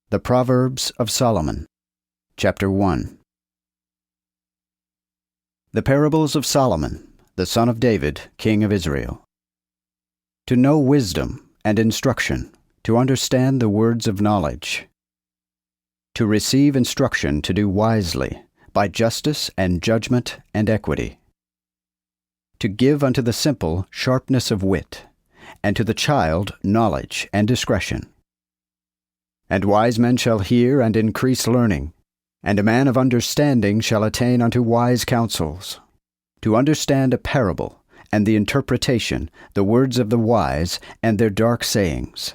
The Proverbs of Solomon, Chapter 1. The Parables of Solomon, the son of David, king of Israel. To know wisdom and instruction, to understand the words of knowledge. To receive instruction to do wisely, by justice and judgment and equity. To give unto the simple sharpness of wit, and to the child knowledge and discretion. And wise men shall hear and increase learning, and a man of understanding shall attain unto wise counsels. To understand a parable, and the interpretation, the words of the wise, and their dark sayings.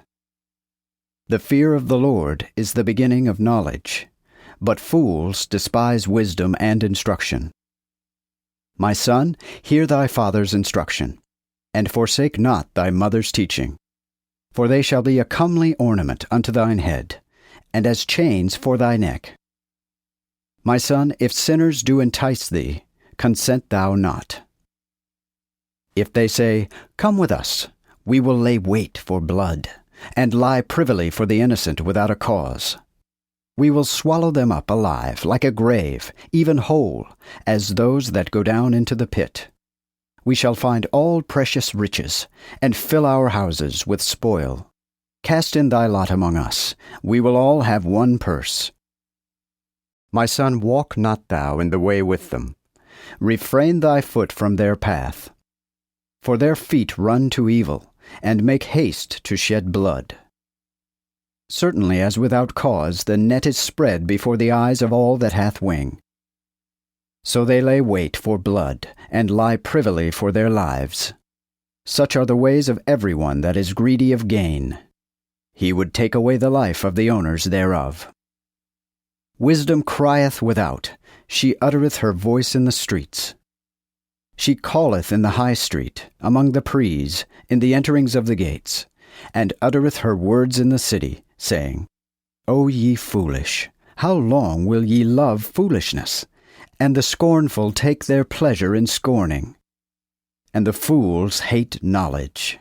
The fear of the Lord is the beginning of knowledge, but fools despise wisdom and instruction. My son, hear thy father's instruction, and forsake not thy mother's teaching. For they shall be a comely ornament unto thine head, and as chains for thy neck. My son, if sinners do entice thee, consent thou not. If they say, Come with us, we will lay wait for blood, and lie privily for the innocent without a cause. We will swallow them up alive, like a grave, even whole, as those that go down into the pit. We shall find all precious riches, and fill our houses with spoil. Cast in thy lot among us, we will all have one purse. My son, walk not thou in the way with them. Refrain thy foot from their path. For their feet run to evil, and make haste to shed blood. Certainly as without cause the net is spread before the eyes of all that hath wing. So they lay wait for blood, and lie privily for their lives. Such are the ways of every one that is greedy of gain. He would take away the life of the owners thereof. Wisdom crieth without, she uttereth her voice in the streets. She calleth in the high street, among the prees, in the enterings of the gates, and uttereth her words in the city, saying, O ye foolish, how long will ye love foolishness? And the scornful take their pleasure in scorning, and the fools hate knowledge.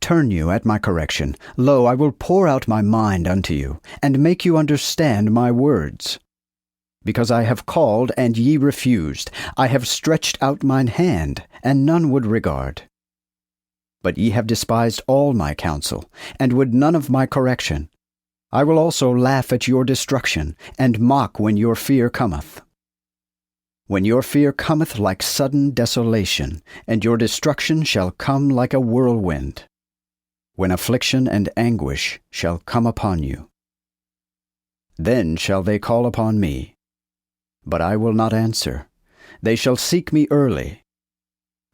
Turn you at my correction. Lo, I will pour out my mind unto you, and make you understand my words. Because I have called, and ye refused. I have stretched out mine hand, and none would regard. But ye have despised all my counsel, and would none of my correction. I will also laugh at your destruction, and mock when your fear cometh. When your fear cometh like sudden desolation, and your destruction shall come like a whirlwind. When affliction and anguish shall come upon you. Then shall they call upon me, but I will not answer. They shall seek me early,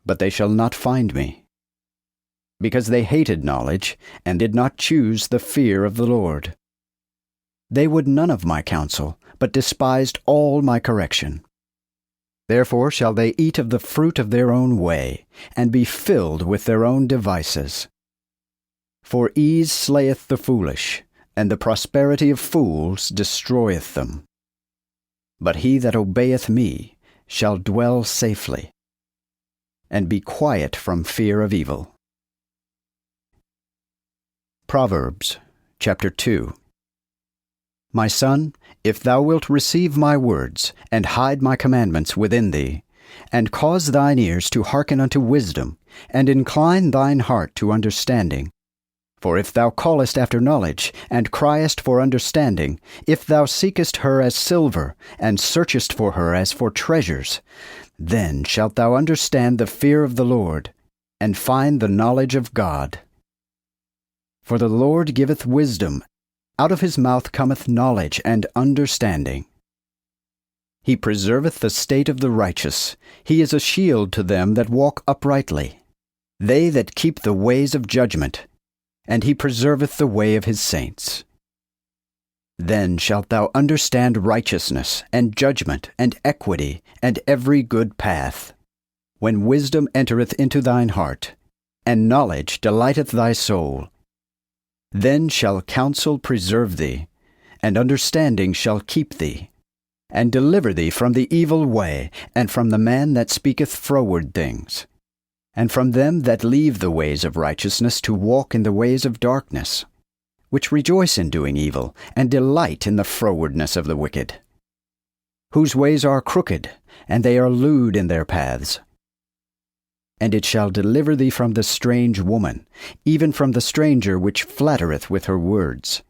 but they shall not find me. Because they hated knowledge, and did not choose the fear of the Lord. They would none of my counsel, but despised all my correction. Therefore shall they eat of the fruit of their own way, and be filled with their own devices. For ease slayeth the foolish, and the prosperity of fools destroyeth them. But he that obeyeth me shall dwell safely, and be quiet from fear of evil. Proverbs, chapter 2. My son, if thou wilt receive my words, and hide my commandments within thee, and cause thine ears to hearken unto wisdom, and incline thine heart to understanding. For if thou callest after knowledge, and criest for understanding, if thou seekest her as silver, and searchest for her as for treasures, then shalt thou understand the fear of the Lord, and find the knowledge of God. For the Lord giveth wisdom, out of his mouth cometh knowledge and understanding. He preserveth the state of the righteous, he is a shield to them that walk uprightly, they that keep the ways of judgment, and he preserveth the way of his saints. Then shalt thou understand righteousness, and judgment, and equity, and every good path, when wisdom entereth into thine heart, and knowledge delighteth thy soul. Then shall counsel preserve thee, and understanding shall keep thee, and deliver thee from the evil way, and from the man that speaketh froward things, and from them that leave the ways of righteousness to walk in the ways of darkness, which rejoice in doing evil, and delight in the frowardness of the wicked, whose ways are crooked, and they are lewd in their paths. And it shall deliver thee from the strange woman, even from the stranger which flattereth with her words,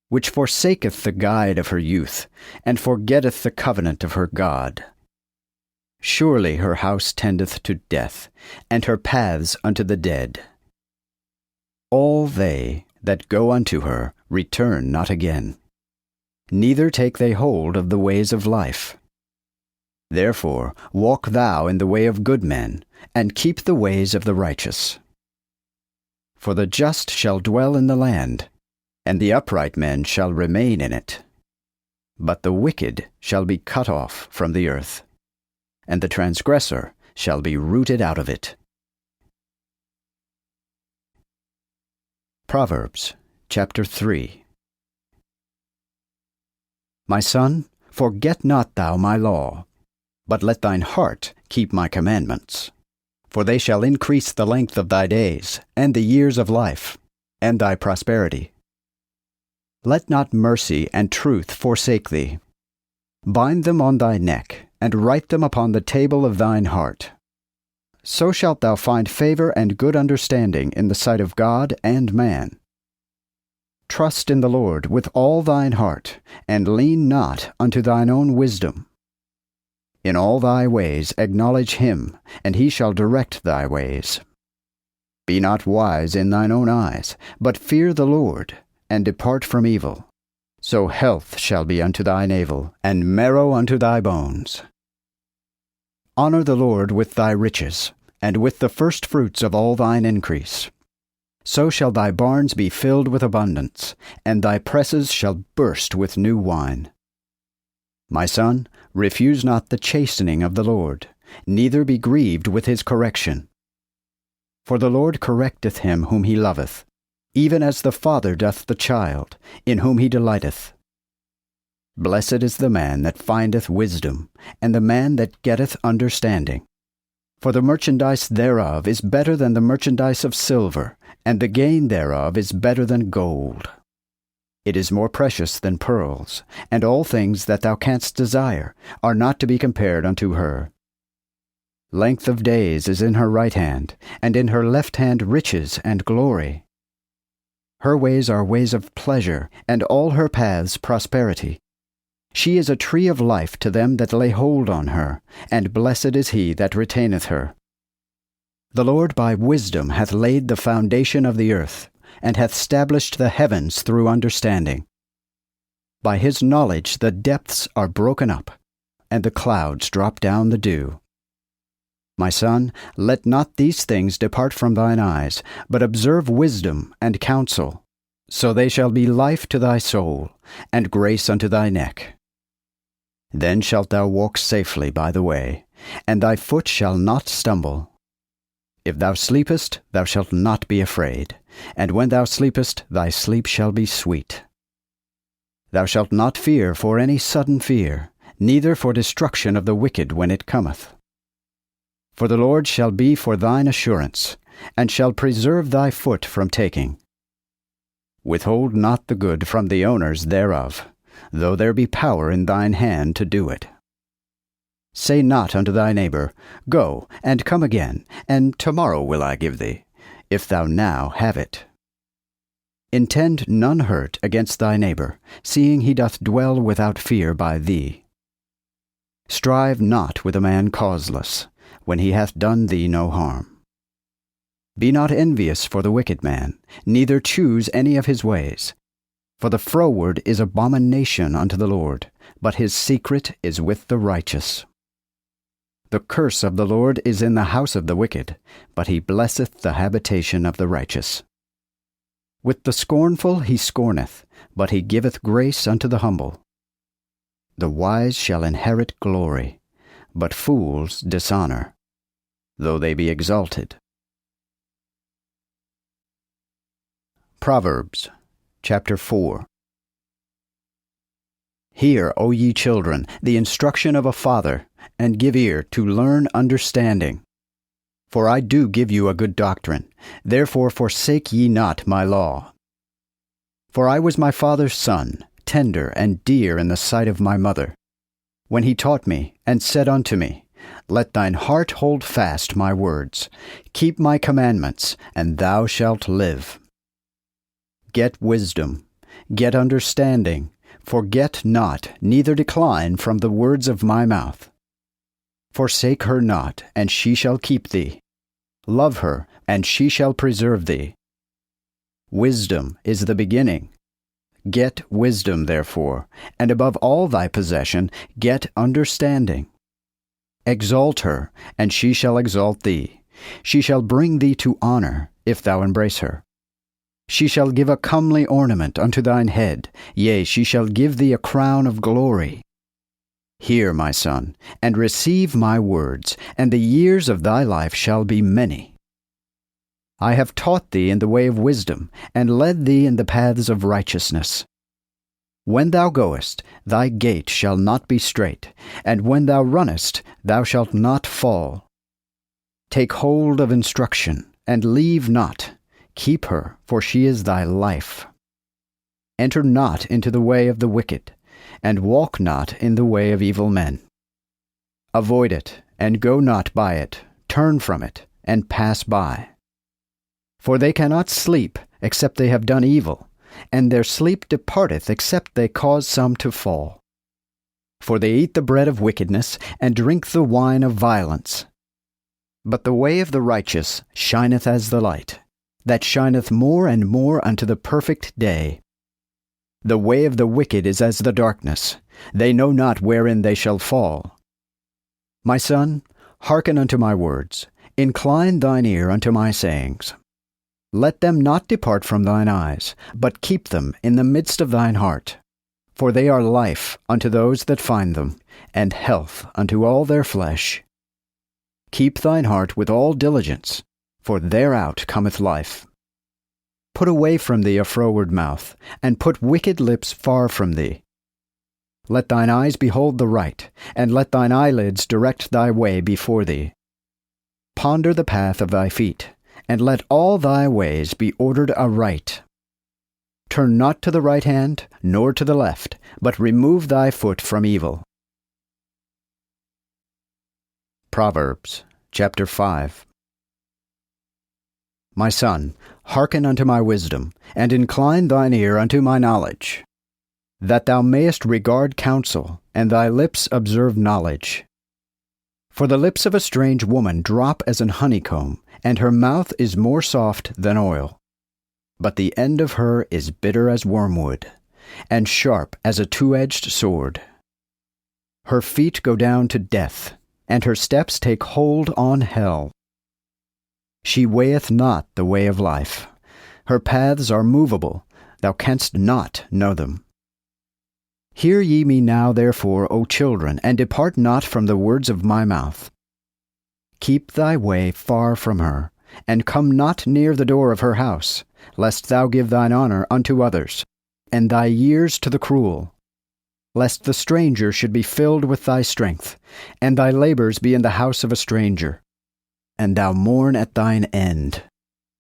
which forsaketh the guide of her youth, and forgetteth the covenant of her God. Surely her house tendeth to death, and her paths unto the dead. All they that go unto her return not again, neither take they hold of the ways of life. Therefore walk thou in the way of good men, and keep the ways of the righteous. For the just shall dwell in the land, and the upright men shall remain in it. But the wicked shall be cut off from the earth, and the transgressor shall be rooted out of it. Proverbs chapter 3. My son, forget not thou my law, but let thine heart keep my commandments. For they shall increase the length of thy days, and the years of life, and thy prosperity. Let not mercy and truth forsake thee. Bind them on thy neck, and write them upon the table of thine heart. So shalt thou find favor and good understanding in the sight of God and man. Trust in the Lord with all thine heart, and lean not unto thine own wisdom. In all thy ways acknowledge him, and he shall direct thy ways. Be not wise in thine own eyes, but fear the Lord, and depart from evil. So health shall be unto thy navel, and marrow unto thy bones. Honor the Lord with thy riches, and with the firstfruits of all thine increase. So shall thy barns be filled with abundance, and thy presses shall burst with new wine. My son, refuse not the chastening of the Lord, neither be grieved with his correction. For the Lord correcteth him whom he loveth, even as the father doth the child, in whom he delighteth. Blessed is the man that findeth wisdom, and the man that getteth understanding. For the merchandise thereof is better than the merchandise of silver, and the gain thereof is better than gold. It is more precious than pearls, and all things that thou canst desire are not to be compared unto her. Length of days is in her right hand, and in her left hand riches and glory. Her ways are ways of pleasure, and all her paths prosperity. She is a tree of life to them that lay hold on her, and blessed is he that retaineth her. The Lord by wisdom hath laid the foundation of the earth, and hath stablished the heavens through understanding. By his knowledge the depths are broken up, and the clouds drop down the dew. My son, let not these things depart from thine eyes, but observe wisdom and counsel, so they shall be life to thy soul, and grace unto thy neck. Then shalt thou walk safely by the way, and thy foot shall not stumble. If thou sleepest, thou shalt not be afraid, and when thou sleepest, thy sleep shall be sweet. Thou shalt not fear for any sudden fear, neither for destruction of the wicked when it cometh. For the Lord shall be for thine assurance, and shall preserve thy foot from taking. Withhold not the good from the owners thereof, though there be power in thine hand to do it. Say not unto thy neighbor, Go, and come again, and tomorrow will I give thee, if thou now have it. Intend none hurt against thy neighbor, seeing he doth dwell without fear by thee. Strive not with a man causeless, when he hath done thee no harm. Be not envious for the wicked man, neither choose any of his ways. For the froward is abomination unto the Lord, but his secret is with the righteous. The curse of the Lord is in the house of the wicked, but he blesseth the habitation of the righteous. With the scornful he scorneth, but he giveth grace unto the humble. The wise shall inherit glory, but fools dishonor, though they be exalted. Proverbs chapter 4. Hear, O ye children, the instruction of a father, and give ear to learn understanding. For I do give you a good doctrine, therefore forsake ye not my law. For I was my father's son, tender and dear in the sight of my mother, when he taught me, and said unto me, Let thine heart hold fast my words, keep my commandments, and thou shalt live. Get wisdom, get understanding, forget not, neither decline from the words of my mouth. Forsake her not, and she shall keep thee. Love her, and she shall preserve thee. Wisdom is the beginning. Get wisdom, therefore, and above all thy possession, get understanding. Exalt her, and she shall exalt thee. She shall bring thee to honor, if thou embrace her. She shall give a comely ornament unto thine head, yea, she shall give thee a crown of glory. Hear, my son, and receive my words, and the years of thy life shall be many. I have taught thee in the way of wisdom, and led thee in the paths of righteousness. When thou goest, thy gate shall not be strait, and when thou runnest, thou shalt not fall. Take hold of instruction, and leave not. Keep her, for she is thy life. Enter not into the way of the wicked, and walk not in the way of evil men. Avoid it, and go not by it. Turn from it, and pass by. For they cannot sleep, except they have done evil, and their sleep departeth, except they cause some to fall. For they eat the bread of wickedness, and drink the wine of violence. But the way of the righteous shineth as the light, that shineth more and more unto the perfect day. The way of the wicked is as the darkness, they know not wherein they shall fall. My son, hearken unto my words, incline thine ear unto my sayings. Let them not depart from thine eyes, but keep them in the midst of thine heart. For they are life unto those that find them, and health unto all their flesh. Keep thine heart with all diligence, for thereout cometh life. Put away from thee a froward mouth, and put wicked lips far from thee. Let thine eyes behold the right, and let thine eyelids direct thy way before thee. Ponder the path of thy feet, and let all thy ways be ordered aright. Turn not to the right hand, nor to the left, but remove thy foot from evil. Proverbs, chapter 5. My son, hearken unto my wisdom, and incline thine ear unto my knowledge, that thou mayest regard counsel, and thy lips observe knowledge. For the lips of a strange woman drop as an honeycomb, and her mouth is more soft than oil. But the end of her is bitter as wormwood, and sharp as a two-edged sword. Her feet go down to death, and her steps take hold on hell. She weigheth not the way of life. Her paths are movable, thou canst not know them. Hear ye me now, therefore, O children, and depart not from the words of my mouth. Keep thy way far from her, and come not near the door of her house, lest thou give thine honor unto others, and thy years to the cruel. Lest the stranger should be filled with thy strength, and thy labors be in the house of a stranger, and thou mourn at thine end,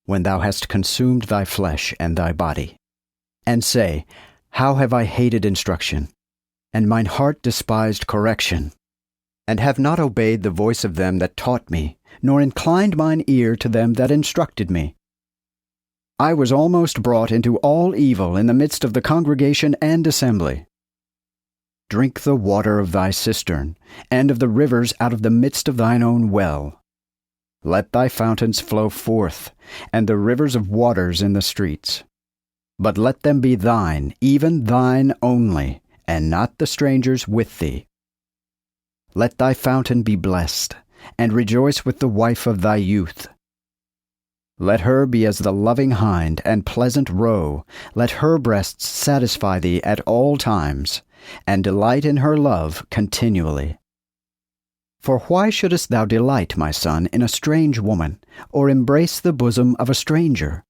when thou hast consumed thy flesh and thy body, and say, How have I hated instruction, and mine heart despised correction, and have not obeyed the voice of them that taught me, nor inclined mine ear to them that instructed me. I was almost brought into all evil in the midst of the congregation and assembly. Drink the water of thy cistern, and of the rivers out of the midst of thine own well. Let thy fountains flow forth, and the rivers of waters in the streets. But let them be thine, even thine only, and not the strangers with thee. Let thy fountain be blessed, and rejoice with the wife of thy youth. Let her be as the loving hind and pleasant roe. Let her breasts satisfy thee at all times, and delight in her love continually. For why shouldest thou delight, my son, in a strange woman, or embrace the bosom of a stranger?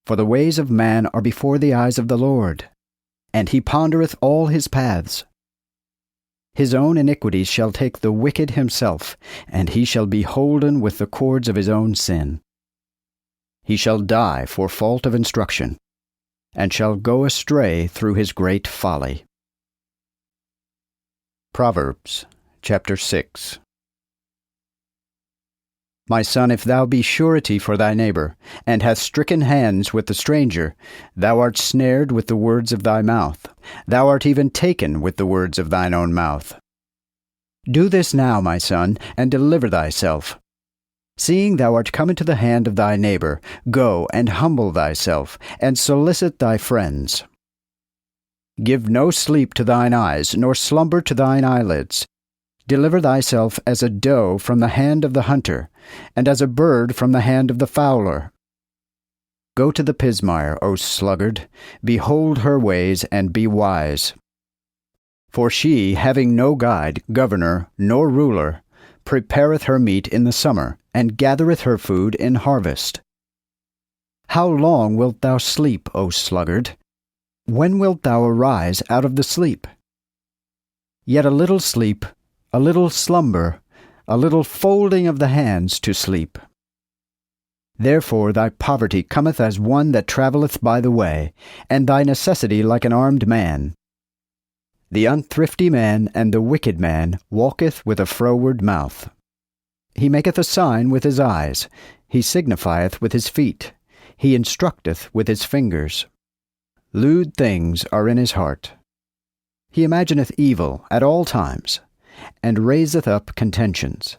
For the ways of man are before the eyes of the Lord, and he pondereth all his paths. His own iniquities shall take the wicked himself, and he shall be holden with the cords of his own sin. He shall die for fault of instruction, and shall go astray through his great folly. Proverbs chapter 6. My son, if thou be surety for thy neighbor, and hast stricken hands with the stranger, thou art snared with the words of thy mouth. Thou art even taken with the words of thine own mouth. Do this now, my son, and deliver thyself. Seeing thou art come into the hand of thy neighbor, go and humble thyself, and solicit thy friends. Give no sleep to thine eyes, nor slumber to thine eyelids. Deliver thyself as a doe from the hand of the hunter, and as a bird from the hand of the fowler. Go to the pismire, O sluggard, behold her ways, and be wise. For she, having no guide, governor, nor ruler, prepareth her meat in the summer, and gathereth her food in harvest. How long wilt thou sleep, O sluggard? When wilt thou arise out of the sleep? Yet a little sleep, a little slumber, a little folding of the hands to sleep. Therefore thy poverty cometh as one that travelleth by the way, and thy necessity like an armed man. The unthrifty man and the wicked man walketh with a froward mouth. He maketh a sign with his eyes, he signifieth with his feet, he instructeth with his fingers. Lewd things are in his heart. He imagineth evil at all times, and raiseth up contentions.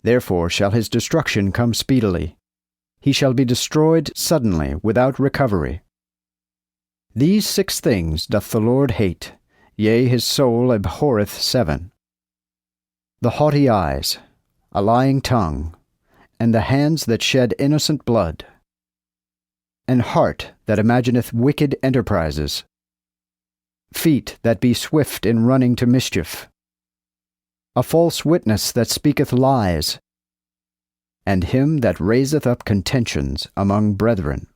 Therefore shall his destruction come speedily. He shall be destroyed suddenly without recovery. These 6 things doth the Lord hate, yea, his soul abhorreth 7. The haughty eyes, a lying tongue, and the hands that shed innocent blood, an heart that imagineth wicked enterprises, feet that be swift in running to mischief, a false witness that speaketh lies, and him that raiseth up contentions among brethren.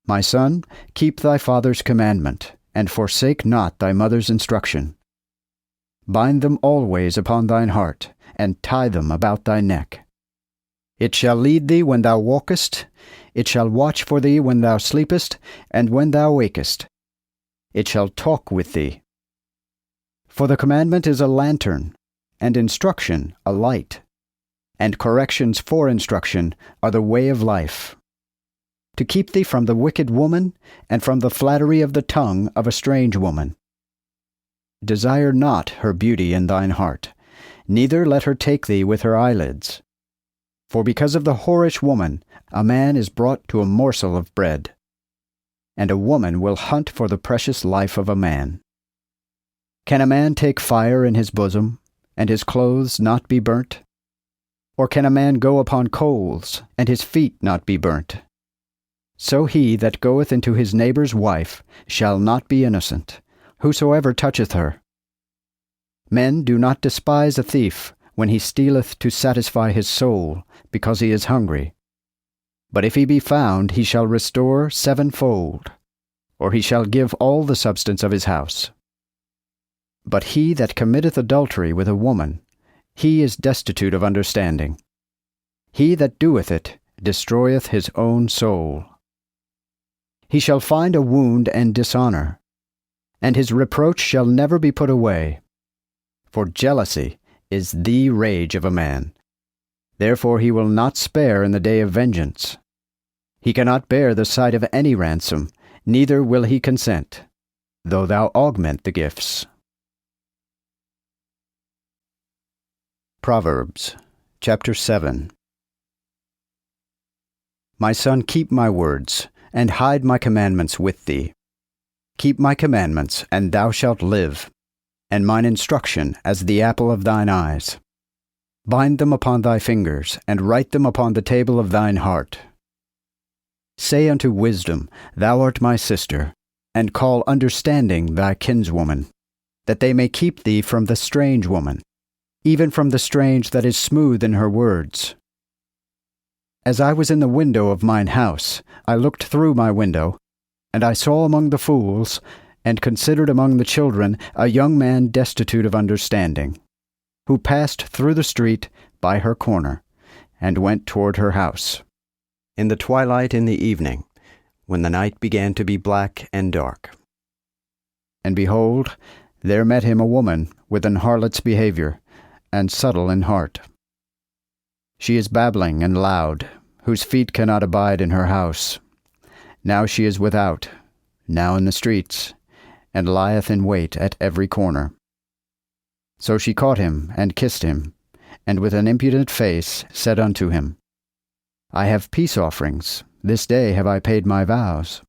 My son, keep thy father's commandment, and forsake not thy mother's instruction. Bind them always upon thine heart, and tie them about thy neck. It shall lead thee when thou walkest, it shall watch for thee when thou sleepest, and when thou wakest. It shall talk with thee. For the commandment is a lantern, and instruction a light, and corrections for instruction are the way of life. To keep thee from the wicked woman, and from the flattery of the tongue of a strange woman. Desire not her beauty in thine heart, neither let her take thee with her eyelids. For because of the whorish woman, a man is brought to a morsel of bread, and a woman will hunt for the precious life of a man. Can a man take fire in his bosom, and his clothes not be burnt? Or can a man go upon coals, and his feet not be burnt? So he that goeth into his neighbour's wife shall not be innocent, whosoever toucheth her. Men do not despise a thief when he stealeth to satisfy his soul, because he is hungry. But if he be found, he shall restore 7-fold, or he shall give all the substance of his house. But he that committeth adultery with a woman, he is destitute of understanding. He that doeth it destroyeth his own soul. He shall find a wound and dishonor, and his reproach shall never be put away. For jealousy is the rage of a man. Therefore he will not spare in the day of vengeance. He cannot bear the sight of any ransom, neither will he consent, though thou augment the gifts. Proverbs chapter 7. My son, keep my words, and hide my commandments with thee. Keep my commandments, and thou shalt live, and mine instruction as the apple of thine eyes. Bind them upon thy fingers, and write them upon the table of thine heart. Say unto wisdom, Thou art my sister, and call understanding thy kinswoman, that they may keep thee from the strange woman, even from the strange that is smooth in her words. As I was in the window of mine house, I looked through my window, and I saw among the fools, and considered among the children, a young man destitute of understanding, who passed through the street by her corner, and went toward her house. In the twilight in the evening, when the night began to be black and dark. And behold, there met him a woman with an harlot's behavior, and subtle in heart. She is babbling and loud, whose feet cannot abide in her house. Now she is without, now in the streets, and lieth in wait at every corner. So she caught him, and kissed him, and with an impudent face said unto him, I have peace offerings, this day have I paid my vows.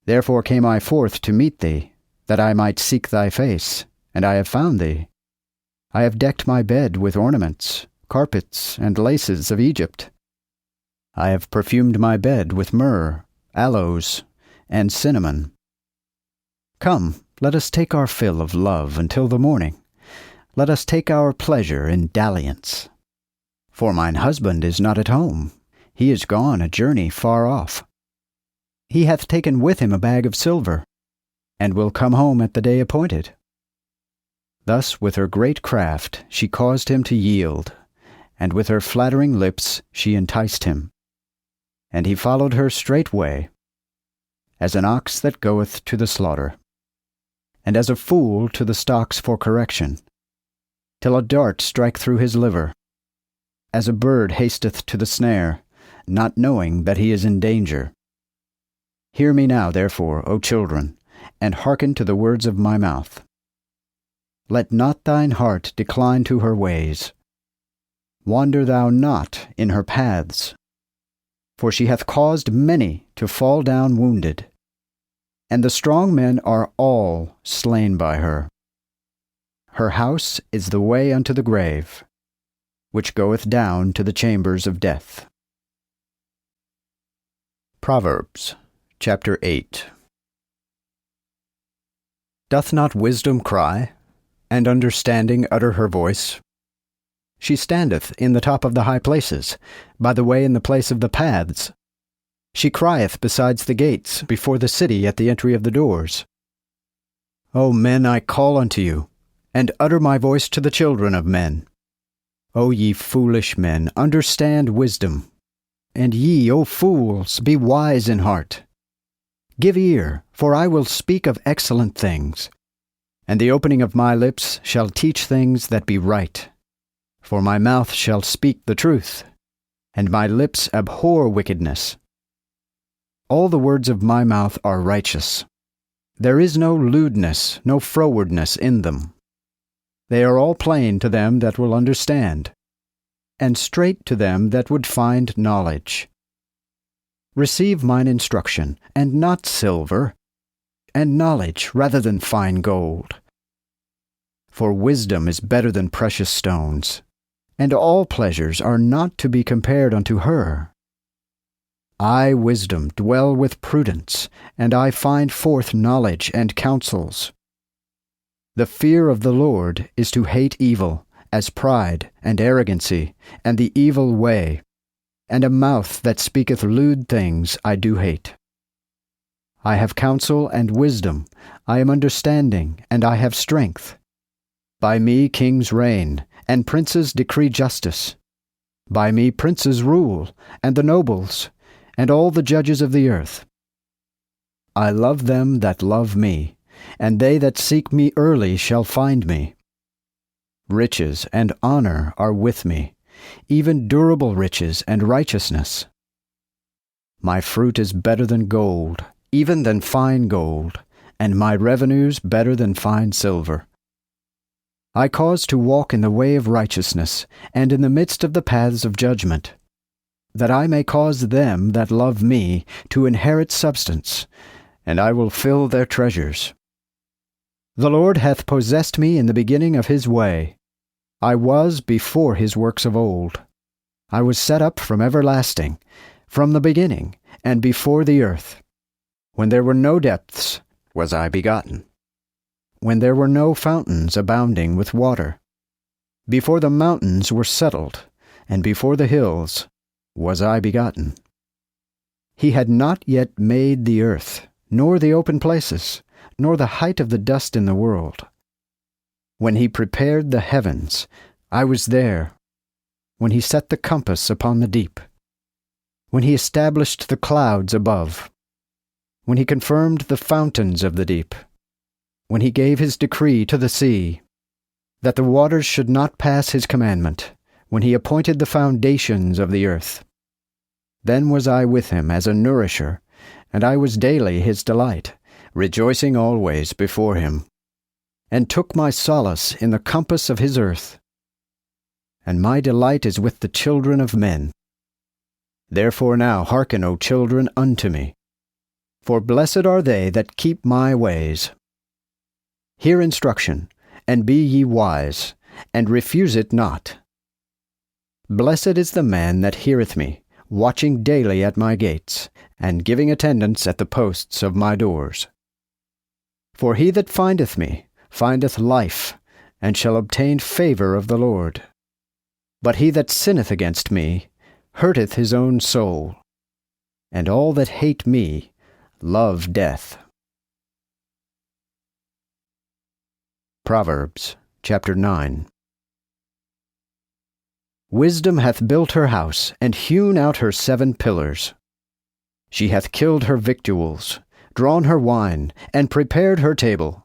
Therefore came I forth to meet thee, that I might seek thy face, and I have found thee. I have decked my bed with ornaments, carpets, and laces of Egypt. I have perfumed my bed with myrrh, aloes, and cinnamon. Come, let us take our fill of love until the morning. Let us take our pleasure in dalliance. For mine husband is not at home. He is gone a journey far off. He hath taken with him a bag of silver, and will come home at the day appointed. Thus with her great craft she caused him to yield, and with her flattering lips she enticed him. And he followed her straightway, as an ox that goeth to the slaughter, and as a fool to the stocks for correction, till a dart strike through his liver, as a bird hasteth to the snare, not knowing that he is in danger. Hear me now, therefore, O children, and hearken to the words of my mouth. Let not thine heart decline to her ways. Wander thou not in her paths. For she hath caused many to fall down wounded, and the strong men are all slain by her. Her house is the way unto the grave, which goeth down to the chambers of death. Proverbs, chapter 8. Doth not wisdom cry, and understanding utter her voice? She standeth in the top of the high places, by the way in the place of the paths. She crieth besides the gates, before the city at the entry of the doors. O men, I call unto you, and utter my voice to the children of men. O ye foolish men, understand wisdom. And ye, O fools, be wise in heart. Give ear, for I will speak of excellent things, and the opening of my lips shall teach things that be right. For my mouth shall speak the truth, and my lips abhor wickedness. All the words of my mouth are righteous. There is no lewdness, no frowardness in them. They are all plain to them that will understand, and straight to them that would find knowledge. Receive mine instruction, and not silver, and knowledge rather than fine gold. For wisdom is better than precious stones, and all pleasures are not to be compared unto her. I, wisdom, dwell with prudence, and I find forth knowledge and counsels. The fear of the Lord is to hate evil, as pride and arrogancy, and the evil way, and a mouth that speaketh lewd things I do hate. I have counsel and wisdom, I am understanding, and I have strength. By me kings reign, and princes decree justice. By me princes rule, and the nobles, and all the judges of the earth. I love them that love me, and they that seek me early shall find me. Riches and honor are with me, even durable riches and righteousness. My fruit is better than gold, even than fine gold, and my revenues better than fine silver. I cause to walk in the way of righteousness, and in the midst of the paths of judgment, that I may cause them that love me to inherit substance, and I will fill their treasures. The Lord hath possessed me in the beginning of his way. I was before his works of old. I was set up from everlasting, from the beginning, and before the earth. When there were no depths, was I begotten. When there were no fountains abounding with water. Before the mountains were settled, and before the hills, was I begotten. He had not yet made the earth, nor the open places, nor the height of the dust in the world. When he prepared the heavens, I was there. When he set the compass upon the deep. When he established the clouds above. when he confirmed the fountains of the deep, when he gave his decree to the sea, that the waters should not pass his commandment, when he appointed the foundations of the earth. Then was I with him as a nourisher, and I was daily his delight, rejoicing always before him, and took my solace in the compass of his earth. And my delight is with the children of men. Therefore now hearken, O children, unto me. For blessed are they that keep my ways. Hear instruction, and be ye wise, and refuse it not. Blessed is the man that heareth me, watching daily at my gates, and giving attendance at the posts of my doors. For he that findeth me findeth life, and shall obtain favor of the Lord. But he that sinneth against me hurteth his own soul, and all that hate me love death. Proverbs chapter 9. Wisdom hath built her house, and hewn out her 7 pillars. She hath killed her victuals, drawn her wine, and prepared her table.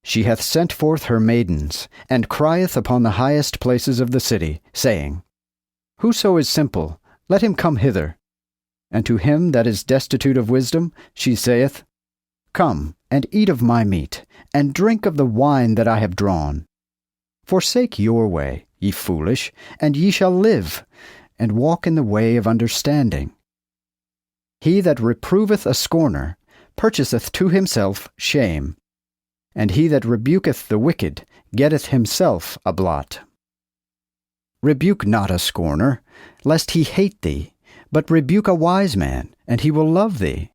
She hath sent forth her maidens, and crieth upon the highest places of the city, saying, Whoso is simple, let him come hither. And to him that is destitute of wisdom she saith, Come, and eat of my meat, and drink of the wine that I have drawn. Forsake your way, ye foolish, and ye shall live, and walk in the way of understanding. He that reproveth a scorner purchaseth to himself shame, and he that rebuketh the wicked getteth himself a blot. Rebuke not a scorner, lest he hate thee, but rebuke a wise man, and he will love thee.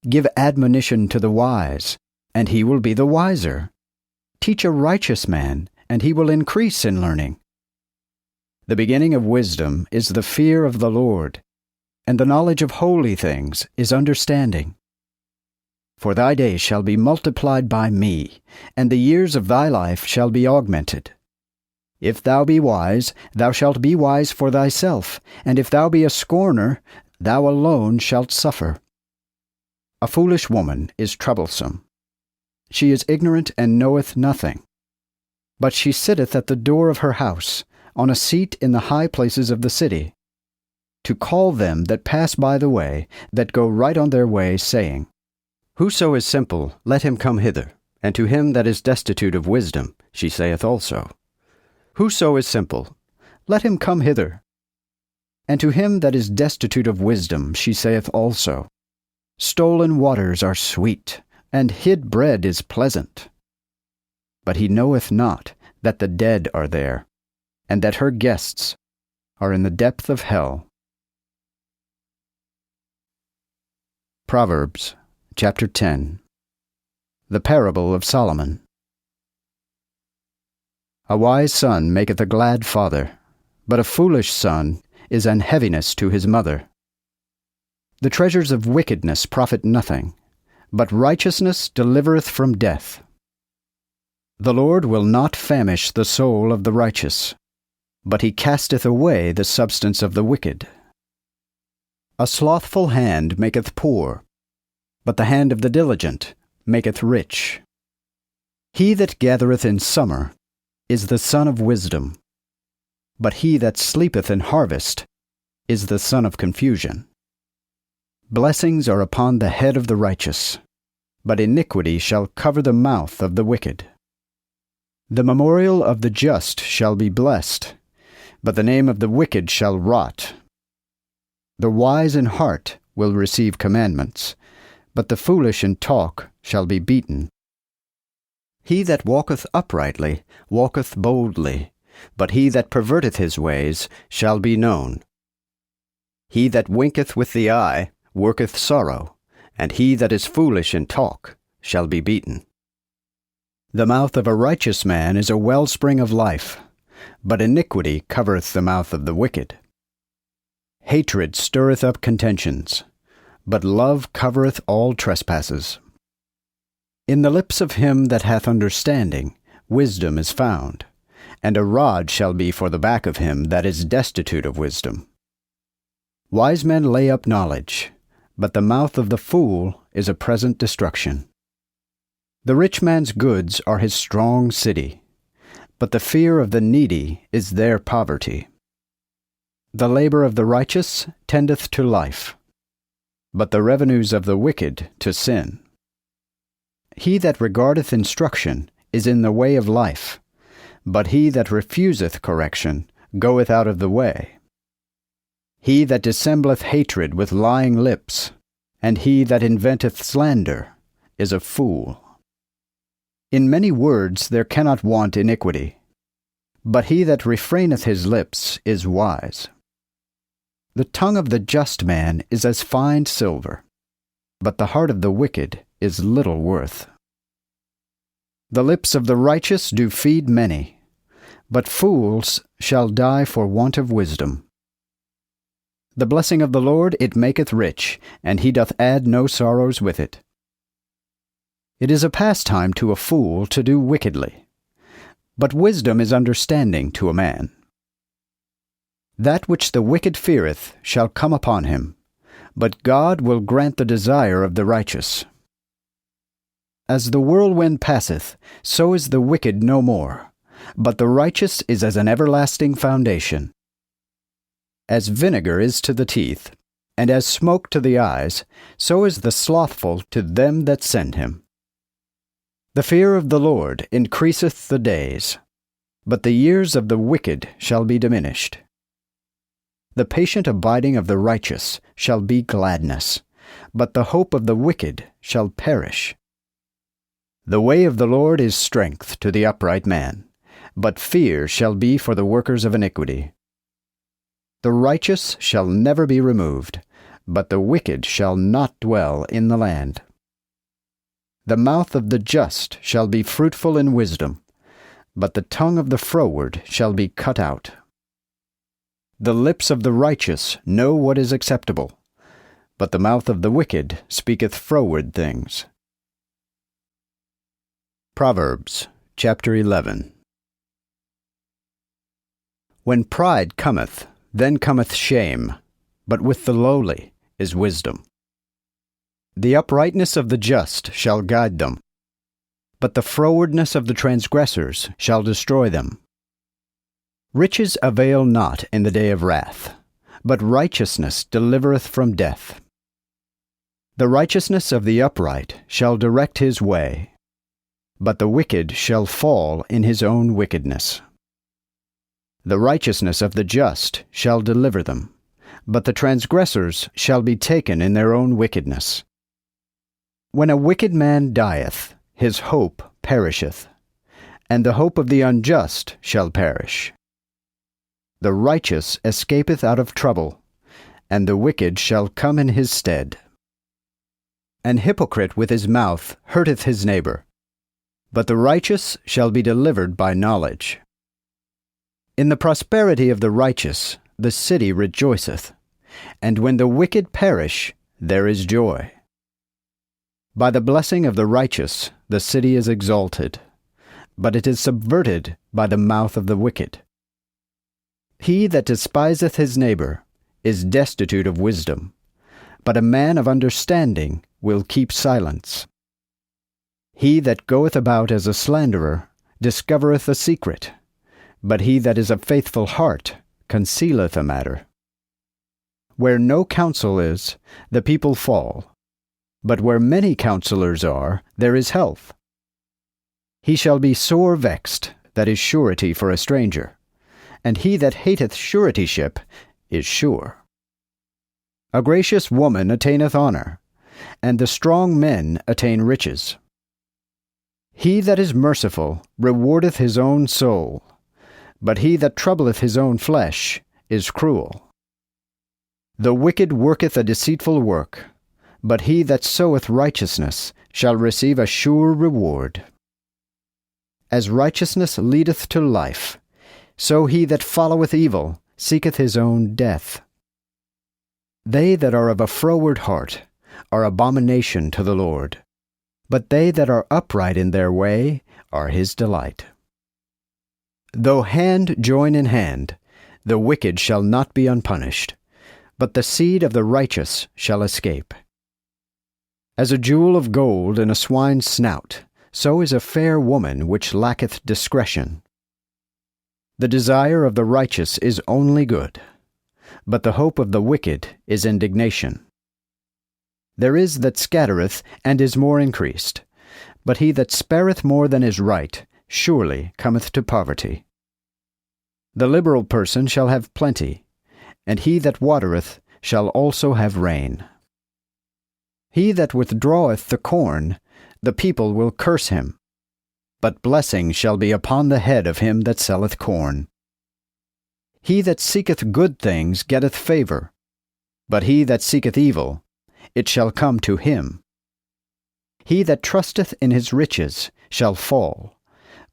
Give admonition to the wise, and he will be the wiser. Teach a righteous man, and he will increase in learning. The beginning of wisdom is the fear of the Lord, and the knowledge of holy things is understanding. For thy days shall be multiplied by me, and the years of thy life shall be augmented. If thou be wise, thou shalt be wise for thyself, and if thou be a scorner, thou alone shalt suffer. A foolish woman is troublesome. She is ignorant and knoweth nothing. But she sitteth at the door of her house, on a seat in the high places of the city, to call them that pass by the way, that go right on their way, saying, Whoso is simple, let him come hither. And to him that is destitute of wisdom she saith also, Whoso is simple, let him come hither. And to him that is destitute of wisdom she saith also, Stolen waters are sweet, and hid bread is pleasant. But he knoweth not that the dead are there, and that her guests are in the depth of hell. Proverbs chapter 10. The parable of Solomon. A wise son maketh a glad father, but a foolish son is an heaviness to his mother. The treasures of wickedness profit nothing, but righteousness delivereth from death. The Lord will not famish the soul of the righteous, but he casteth away the substance of the wicked. A slothful hand maketh poor, but the hand of the diligent maketh rich. He that gathereth in summer is the son of wisdom, but he that sleepeth in harvest is the son of confusion. Blessings are upon the head of the righteous, but iniquity shall cover the mouth of the wicked. The memorial of the just shall be blessed, but the name of the wicked shall rot. The wise in heart will receive commandments, but the foolish in talk shall be beaten. He that walketh uprightly walketh boldly, but he that perverteth his ways shall be known. He that winketh with the eye worketh sorrow, and he that is foolish in talk shall be beaten. The mouth of a righteous man is a wellspring of life, but iniquity covereth the mouth of the wicked. Hatred stirreth up contentions, but love covereth all trespasses. In the lips of him that hath understanding wisdom is found, and a rod shall be for the back of him that is destitute of wisdom. Wise men lay up knowledge, but the mouth of the fool is a present destruction. The rich man's goods are his strong city, but the fear of the needy is their poverty. The labor of the righteous tendeth to life, but the revenues of the wicked to sin. He that regardeth instruction is in the way of life, but he that refuseth correction goeth out of the way. He that dissembleth hatred with lying lips, and he that inventeth slander, is a fool. In many words there cannot want iniquity, but he that refraineth his lips is wise. The tongue of the just man is as fine silver, but the heart of the wicked is little worth. The lips of the righteous do feed many, but fools shall die for want of wisdom. The blessing of the Lord it maketh rich, and he doth add no sorrows with it. It is a pastime to a fool to do wickedly, but wisdom is understanding to a man. That which the wicked feareth shall come upon him, but God will grant the desire of the righteous. As the whirlwind passeth, so is the wicked no more, but the righteous is as an everlasting foundation. As vinegar is to the teeth, and as smoke to the eyes, so is the slothful to them that send him. The fear of the Lord increaseth the days, but the years of the wicked shall be diminished. The patient abiding of the righteous shall be gladness, but the hope of the wicked shall perish. The way of the Lord is strength to the upright man, but fear shall be for the workers of iniquity. The righteous shall never be removed, but the wicked shall not dwell in the land. The mouth of the just shall be fruitful in wisdom, but the tongue of the froward shall be cut out. The lips of the righteous know what is acceptable, but the mouth of the wicked speaketh froward things. Proverbs chapter 11. When pride cometh, then cometh shame, but with the lowly is wisdom. The uprightness of the just shall guide them, but the frowardness of the transgressors shall destroy them. Riches avail not in the day of wrath, but righteousness delivereth from death. The righteousness of the upright shall direct his way, but the wicked shall fall in his own wickedness. The righteousness of the just shall deliver them, but the transgressors shall be taken in their own wickedness. When a wicked man dieth, his hope perisheth, and the hope of the unjust shall perish. The righteous escapeth out of trouble, and the wicked shall come in his stead. An hypocrite with his mouth hurteth his neighbor, but the righteous shall be delivered by knowledge. In the prosperity of the righteous the city rejoiceth, and when the wicked perish, there is joy. By the blessing of the righteous the city is exalted, but it is subverted by the mouth of the wicked. He that despiseth his neighbor is destitute of wisdom, but a man of understanding will keep silence. He that goeth about as a slanderer discovereth a secret, but he that is of faithful heart concealeth a matter. Where no counsel is, the people fall, but where many counselors are, there is health. He shall be sore vexed that is surety for a stranger, and he that hateth suretyship is sure. A gracious woman attaineth honor, and the strong men attain riches. He that is merciful rewardeth his own soul, but he that troubleth his own flesh is cruel. The wicked worketh a deceitful work, but he that soweth righteousness shall receive a sure reward. As righteousness leadeth to life, so he that followeth evil seeketh his own death. They that are of a froward heart are abomination to the Lord, but they that are upright in their way are his delight. Though hand join in hand, the wicked shall not be unpunished, but the seed of the righteous shall escape. As a jewel of gold in a swine's snout, so is a fair woman which lacketh discretion. The desire of the righteous is only good, but the hope of the wicked is indignation. There is that scattereth, and is more increased, but he that spareth more than is right surely cometh to poverty. The liberal person shall have plenty, and he that watereth shall also have rain. He that withdraweth the corn, the people will curse him, but blessing shall be upon the head of him that selleth corn. He that seeketh good things getteth favor, but he that seeketh evil, it shall come to him. He that trusteth in his riches shall fall,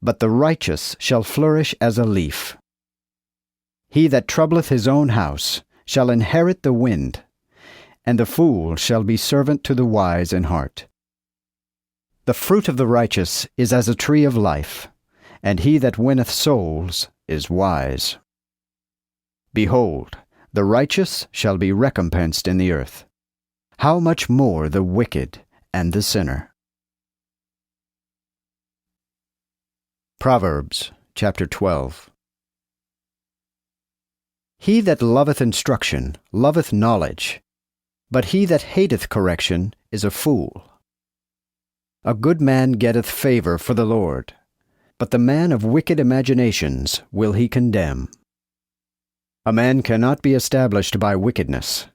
but the righteous shall flourish as a leaf. He that troubleth his own house shall inherit the wind, and the fool shall be servant to the wise in heart. The fruit of the righteous is as a tree of life, and he that winneth souls is wise. Behold, the righteous shall be recompensed in the earth. How much more the wicked and the sinner? Proverbs chapter 12. He that loveth instruction loveth knowledge, but he that hateth correction is a fool. A good man getteth favor for the Lord, but the man of wicked imaginations will he condemn. A man cannot be established by wickedness,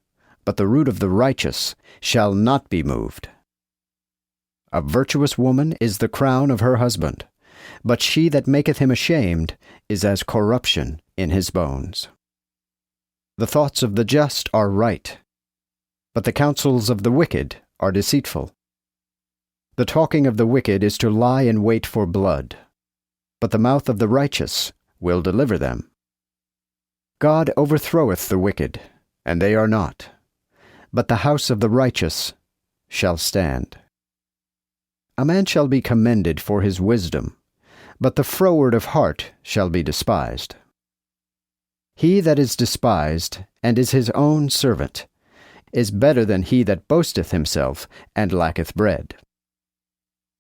but the root of the righteous shall not be moved. A virtuous woman is the crown of her husband, but she that maketh him ashamed is as corruption in his bones. The thoughts of the just are right, but the counsels of the wicked are deceitful. The talking of the wicked is to lie in wait for blood, but the mouth of the righteous will deliver them. God overthroweth the wicked, and they are not, but the house of the righteous shall stand. A man shall be commended for his wisdom, but the froward of heart shall be despised. He that is despised, and is his own servant, is better than he that boasteth himself, and lacketh bread.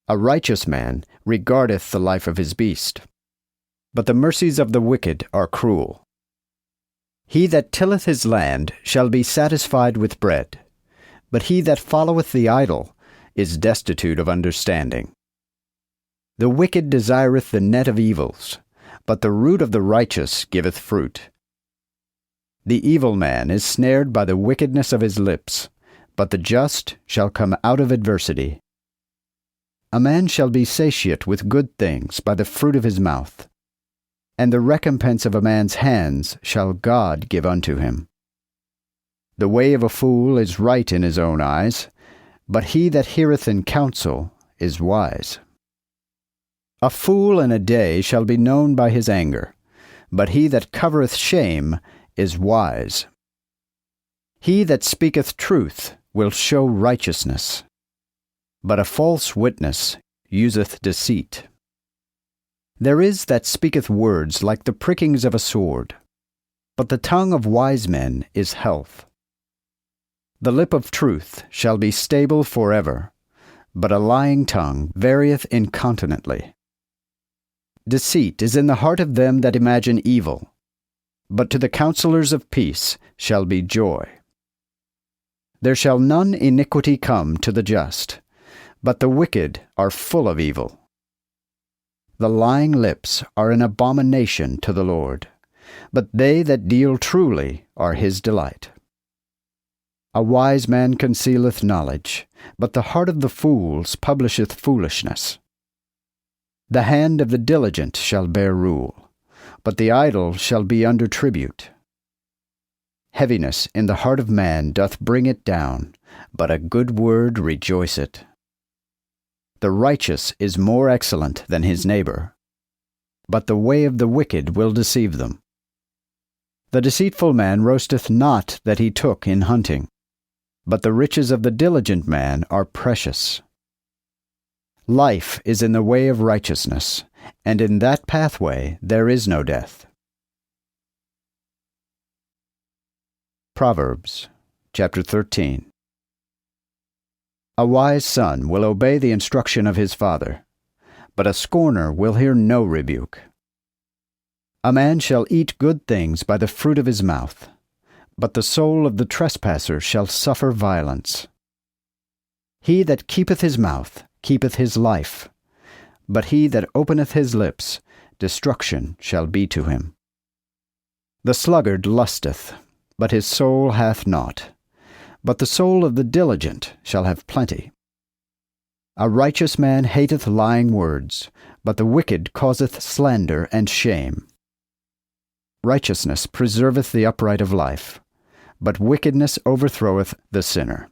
A righteous man regardeth the life of his beast, but the mercies of the wicked are cruel. He that tilleth his land shall be satisfied with bread, but he that followeth the idle is destitute of understanding. The wicked desireth the net of evils, but the root of the righteous giveth fruit. The evil man is snared by the wickedness of his lips, but the just shall come out of adversity. A man shall be satiate with good things by the fruit of his mouth, and the recompense of a man's hands shall God give unto him. The way of a fool is right in his own eyes, but he that heareth in counsel is wise. A fool in a day shall be known by his anger, but he that covereth shame is wise. He that speaketh truth will show righteousness, but a false witness useth deceit. There is that speaketh words like the prickings of a sword, but the tongue of wise men is health. The lip of truth shall be stable forever, but a lying tongue varieth incontinently. Deceit is in the heart of them that imagine evil, but to the counselors of peace shall be joy. There shall none iniquity come to the just, but the wicked are full of evil. The lying lips are an abomination to the Lord, but they that deal truly are his delight. A wise man concealeth knowledge, but the heart of the fools publisheth foolishness. The hand of the diligent shall bear rule, but the idle shall be under tribute. Heaviness in the heart of man doth bring it down, but a good word rejoiceth. The righteous is more excellent than his neighbor, but the way of the wicked will deceive them. The deceitful man roasteth not that he took in hunting, but the riches of the diligent man are precious. Life is in the way of righteousness, and in that pathway there is no death. Proverbs chapter 13. A wise son will obey the instruction of his father, but a scorner will hear no rebuke. A man shall eat good things by the fruit of his mouth, but the soul of the trespasser shall suffer violence. He that keepeth his mouth keepeth his life, but he that openeth his lips, destruction shall be to him. The sluggard lusteth, but his soul hath naught, but the soul of the diligent shall have plenty. A righteous man hateth lying words, but the wicked causeth slander and shame. Righteousness preserveth the upright of life, but wickedness overthroweth the sinner.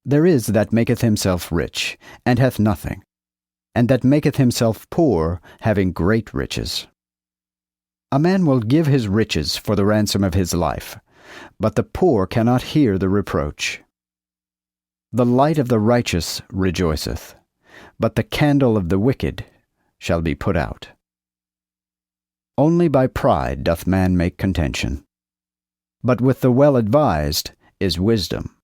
There is that maketh himself rich, and hath nothing, and that maketh himself poor, having great riches. A man will give his riches for the ransom of his life, but the poor cannot hear the reproach. The light of the righteous rejoiceth, but the candle of the wicked shall be put out. Only by pride doth man make contention, but with the well-advised is wisdom.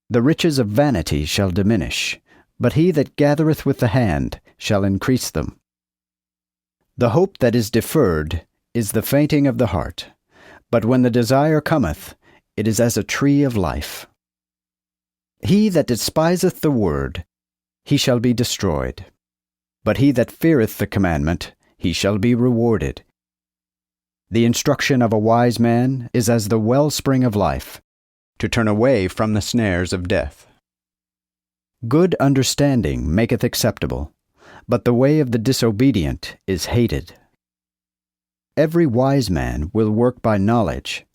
The riches of vanity shall diminish, but he that gathereth with the hand shall increase them. The hope that is deferred is the fainting of the heart, but when the desire cometh, it is as a tree of life. He that despiseth the word, he shall be destroyed, but he that feareth the commandment, he shall be rewarded. The instruction of a wise man is as the wellspring of life, to turn away from the snares of death. Good understanding maketh acceptable, but the way of the disobedient is hated. Every wise man will work by knowledge,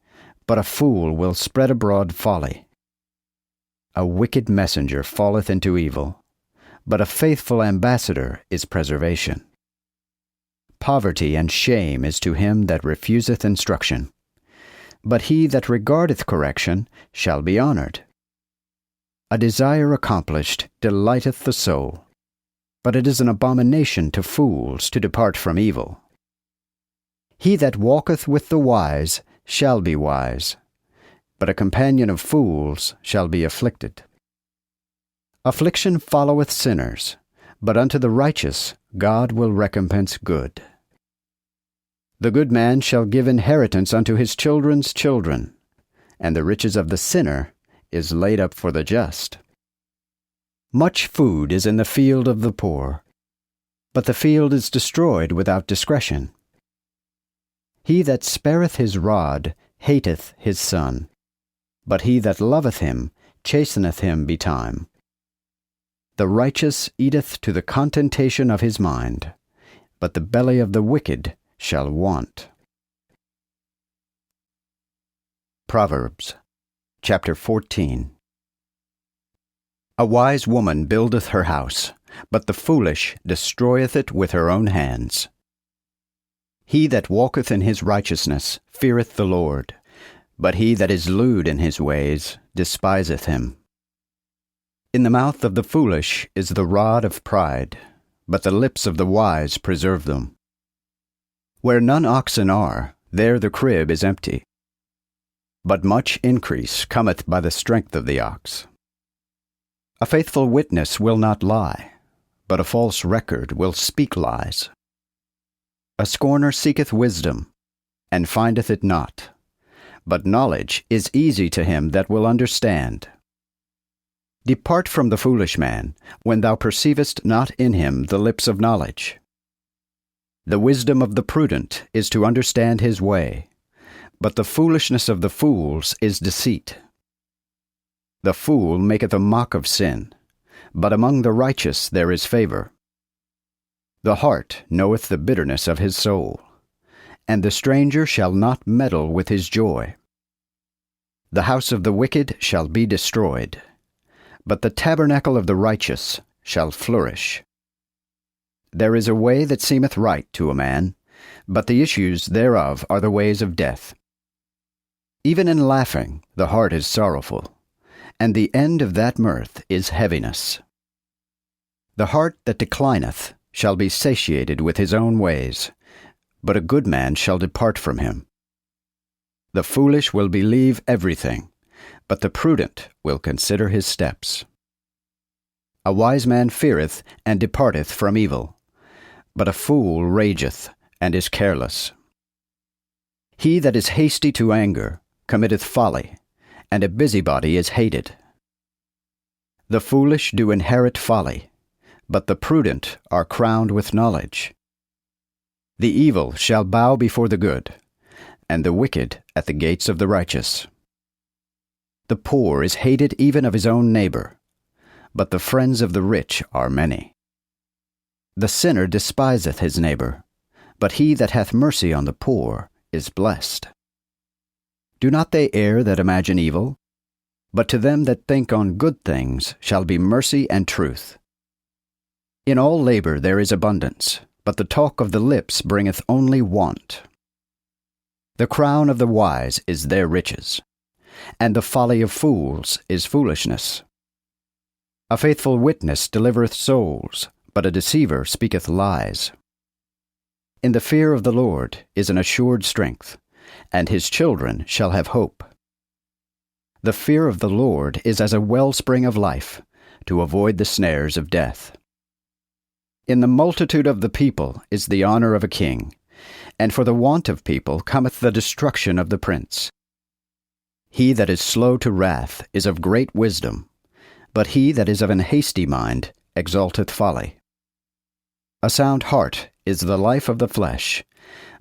but a fool will spread abroad folly. A wicked messenger falleth into evil, but a faithful ambassador is preservation. Poverty and shame is to him that refuseth instruction, but he that regardeth correction shall be honored. A desire accomplished delighteth the soul, but it is an abomination to fools to depart from evil. He that walketh with the wise shall be wise, but a companion of fools shall be afflicted. Affliction followeth sinners, but unto the righteous God will recompense good. The good man shall give inheritance unto his children's children, and the riches of the sinner is laid up for the just. Much food is in the field of the poor, but the field is destroyed without discretion. He that spareth his rod hateth his son, but he that loveth him chasteneth him betime. The righteous eateth to the contentation of his mind, but the belly of the wicked shall want. Proverbs, chapter 14. A wise woman buildeth her house, but the foolish destroyeth it with her own hands. He that walketh in his righteousness feareth the Lord, but he that is lewd in his ways despiseth him. In the mouth of the foolish is the rod of pride, but the lips of the wise preserve them. Where none oxen are, there the crib is empty. But much increase cometh by the strength of the ox. A faithful witness will not lie, but a false record will speak lies. A scorner seeketh wisdom, and findeth it not, but knowledge is easy to him that will understand. Depart from the foolish man, when thou perceivest not in him the lips of knowledge. The wisdom of the prudent is to understand his way, but the foolishness of the fools is deceit. The fool maketh a mock of sin, but among the righteous there is favor. The heart knoweth the bitterness of his soul, and the stranger shall not meddle with his joy. The house of the wicked shall be destroyed, but the tabernacle of the righteous shall flourish. There is a way that seemeth right to a man, but the issues thereof are the ways of death. Even in laughing the heart is sorrowful, and the end of that mirth is heaviness. The heart that declineth shall be satiated with his own ways, but a good man shall depart from him. The foolish will believe everything, but the prudent will consider his steps. A wise man feareth and departeth from evil, but a fool rageth and is careless. He that is hasty to anger committeth folly, and a busybody is hated. The foolish do inherit folly, but the prudent are crowned with knowledge. The evil shall bow before the good, and the wicked at the gates of the righteous. The poor is hated even of his own neighbor, but the friends of the rich are many. The sinner despiseth his neighbor, but he that hath mercy on the poor is blessed. Do not they err that imagine evil? But to them that think on good things shall be mercy and truth. In all labor there is abundance, but the talk of the lips bringeth only want. The crown of the wise is their riches, and the folly of fools is foolishness. A faithful witness delivereth souls, but a deceiver speaketh lies. In the fear of the Lord is an assured strength, and his children shall have hope. The fear of the Lord is as a wellspring of life, to avoid the snares of death. In the multitude of the people is the honor of a king, and for the want of people cometh the destruction of the prince. He that is slow to wrath is of great wisdom, but he that is of an hasty mind exalteth folly. A sound heart is the life of the flesh,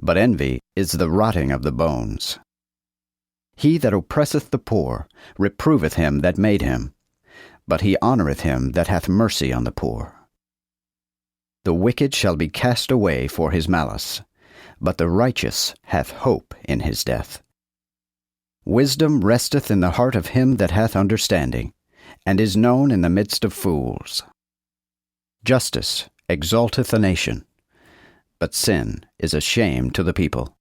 but envy is the rotting of the bones. He that oppresseth the poor reproveth him that made him, but he honoureth him that hath mercy on the poor. The wicked shall be cast away for his malice, but the righteous hath hope in his death. Wisdom resteth in the heart of him that hath understanding, and is known in the midst of fools. Justice exalteth a nation, but sin is a shame to the people.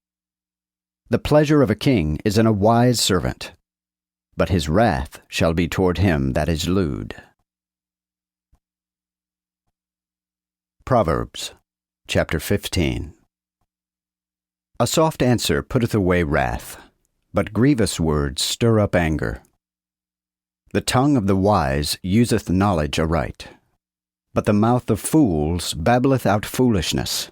The pleasure of a king is in a wise servant, but his wrath shall be toward him that is lewd. Proverbs, chapter 15. A soft answer putteth away wrath, but grievous words stir up anger. The tongue of the wise useth knowledge aright, but the mouth of fools babbleth out foolishness.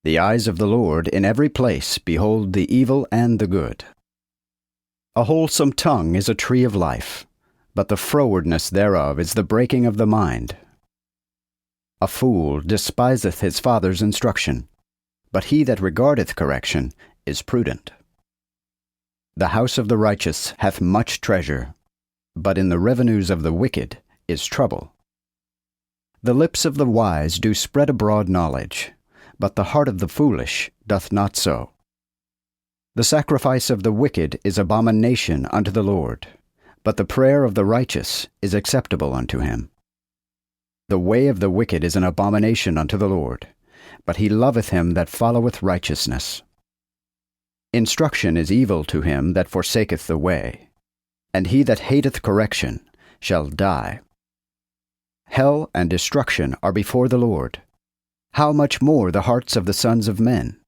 The eyes of the Lord in every place behold the evil and the good. A wholesome tongue is a tree of life, but the frowardness thereof is the breaking of the mind. A fool despiseth his father's instruction, but he that regardeth correction is prudent. The house of the righteous hath much treasure, but in the revenues of the wicked is trouble. The lips of the wise do spread abroad knowledge, but the heart of the foolish doth not so. The sacrifice of the wicked is abomination unto the Lord, but the prayer of the righteous is acceptable unto him. The way of the wicked is an abomination unto the Lord, but he loveth him that followeth righteousness. Instruction is evil to him that forsaketh the way, and he that hateth correction shall die. Hell and destruction are before the Lord. How much more the hearts of the sons of men?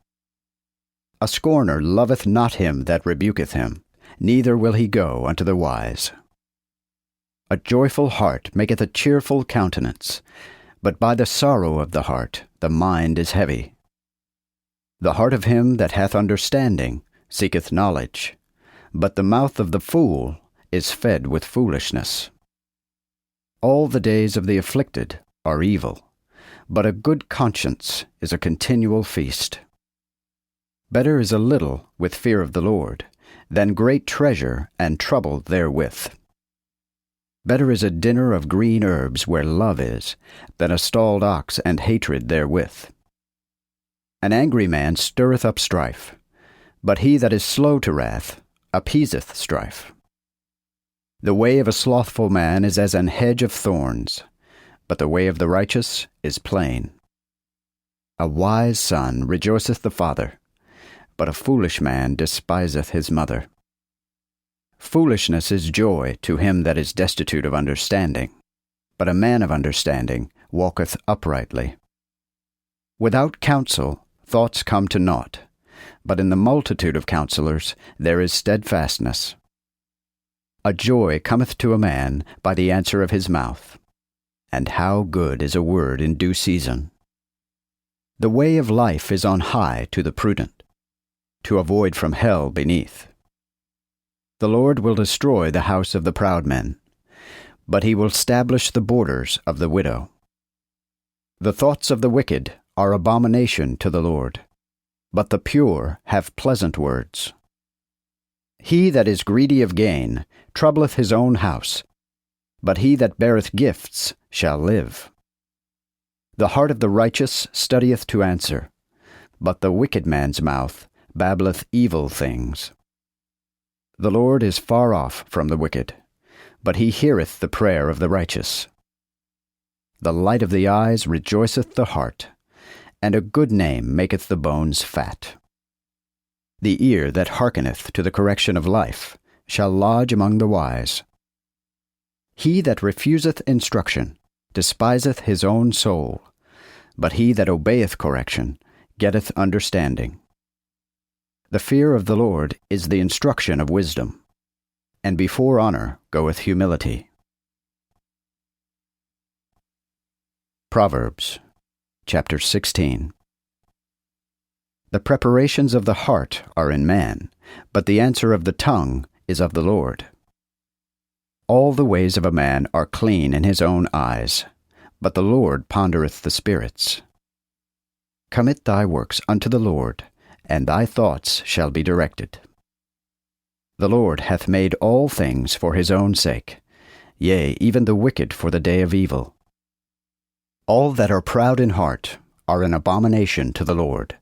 A scorner loveth not him that rebuketh him, neither will he go unto the wise. A joyful heart maketh a cheerful countenance, but by the sorrow of the heart the mind is heavy. The heart of him that hath understanding seeketh knowledge, but the mouth of the fool is fed with foolishness. All the days of the afflicted are evil, but a good conscience is a continual feast. Better is a little with fear of the Lord, than great treasure and trouble therewith. Better is a dinner of green herbs where love is, than a stalled ox and hatred therewith. An angry man stirreth up strife, but he that is slow to wrath appeaseth strife. The way of a slothful man is as an hedge of thorns, but the way of the righteous is plain. A wise son rejoiceth the father, but a foolish man despiseth his mother. Foolishness is joy to him that is destitute of understanding, but a man of understanding walketh uprightly. Without counsel thoughts come to naught, but in the multitude of counselors there is steadfastness. A joy cometh to a man by the answer of his mouth. And how good is a word in due season! The way of life is on high to the prudent, to avoid from hell beneath. The Lord will destroy the house of the proud men, but he will establish the borders of the widow. The thoughts of the wicked are abomination to the Lord, but the pure have pleasant words. He that is greedy of gain troubleth his own house, but he that beareth gifts shall live. The heart of the righteous studieth to answer, but the wicked man's mouth babbleth evil things. The Lord is far off from the wicked, but he heareth the prayer of the righteous. The light of the eyes rejoiceth the heart, and a good name maketh the bones fat. The ear that hearkeneth to the correction of life shall lodge among the wise. He that refuseth instruction despiseth his own soul, but he that obeyeth correction getteth understanding. The fear of the Lord is the instruction of wisdom, and before honor goeth humility. Proverbs, chapter 16. The preparations of the heart are in man, but the answer of the tongue is of the Lord. All the ways of a man are clean in his own eyes, but the Lord pondereth the spirits. Commit thy works unto the Lord, and thy thoughts shall be directed. The Lord hath made all things for his own sake, yea, even the wicked for the day of evil. All that are proud in heart are an abomination to the Lord.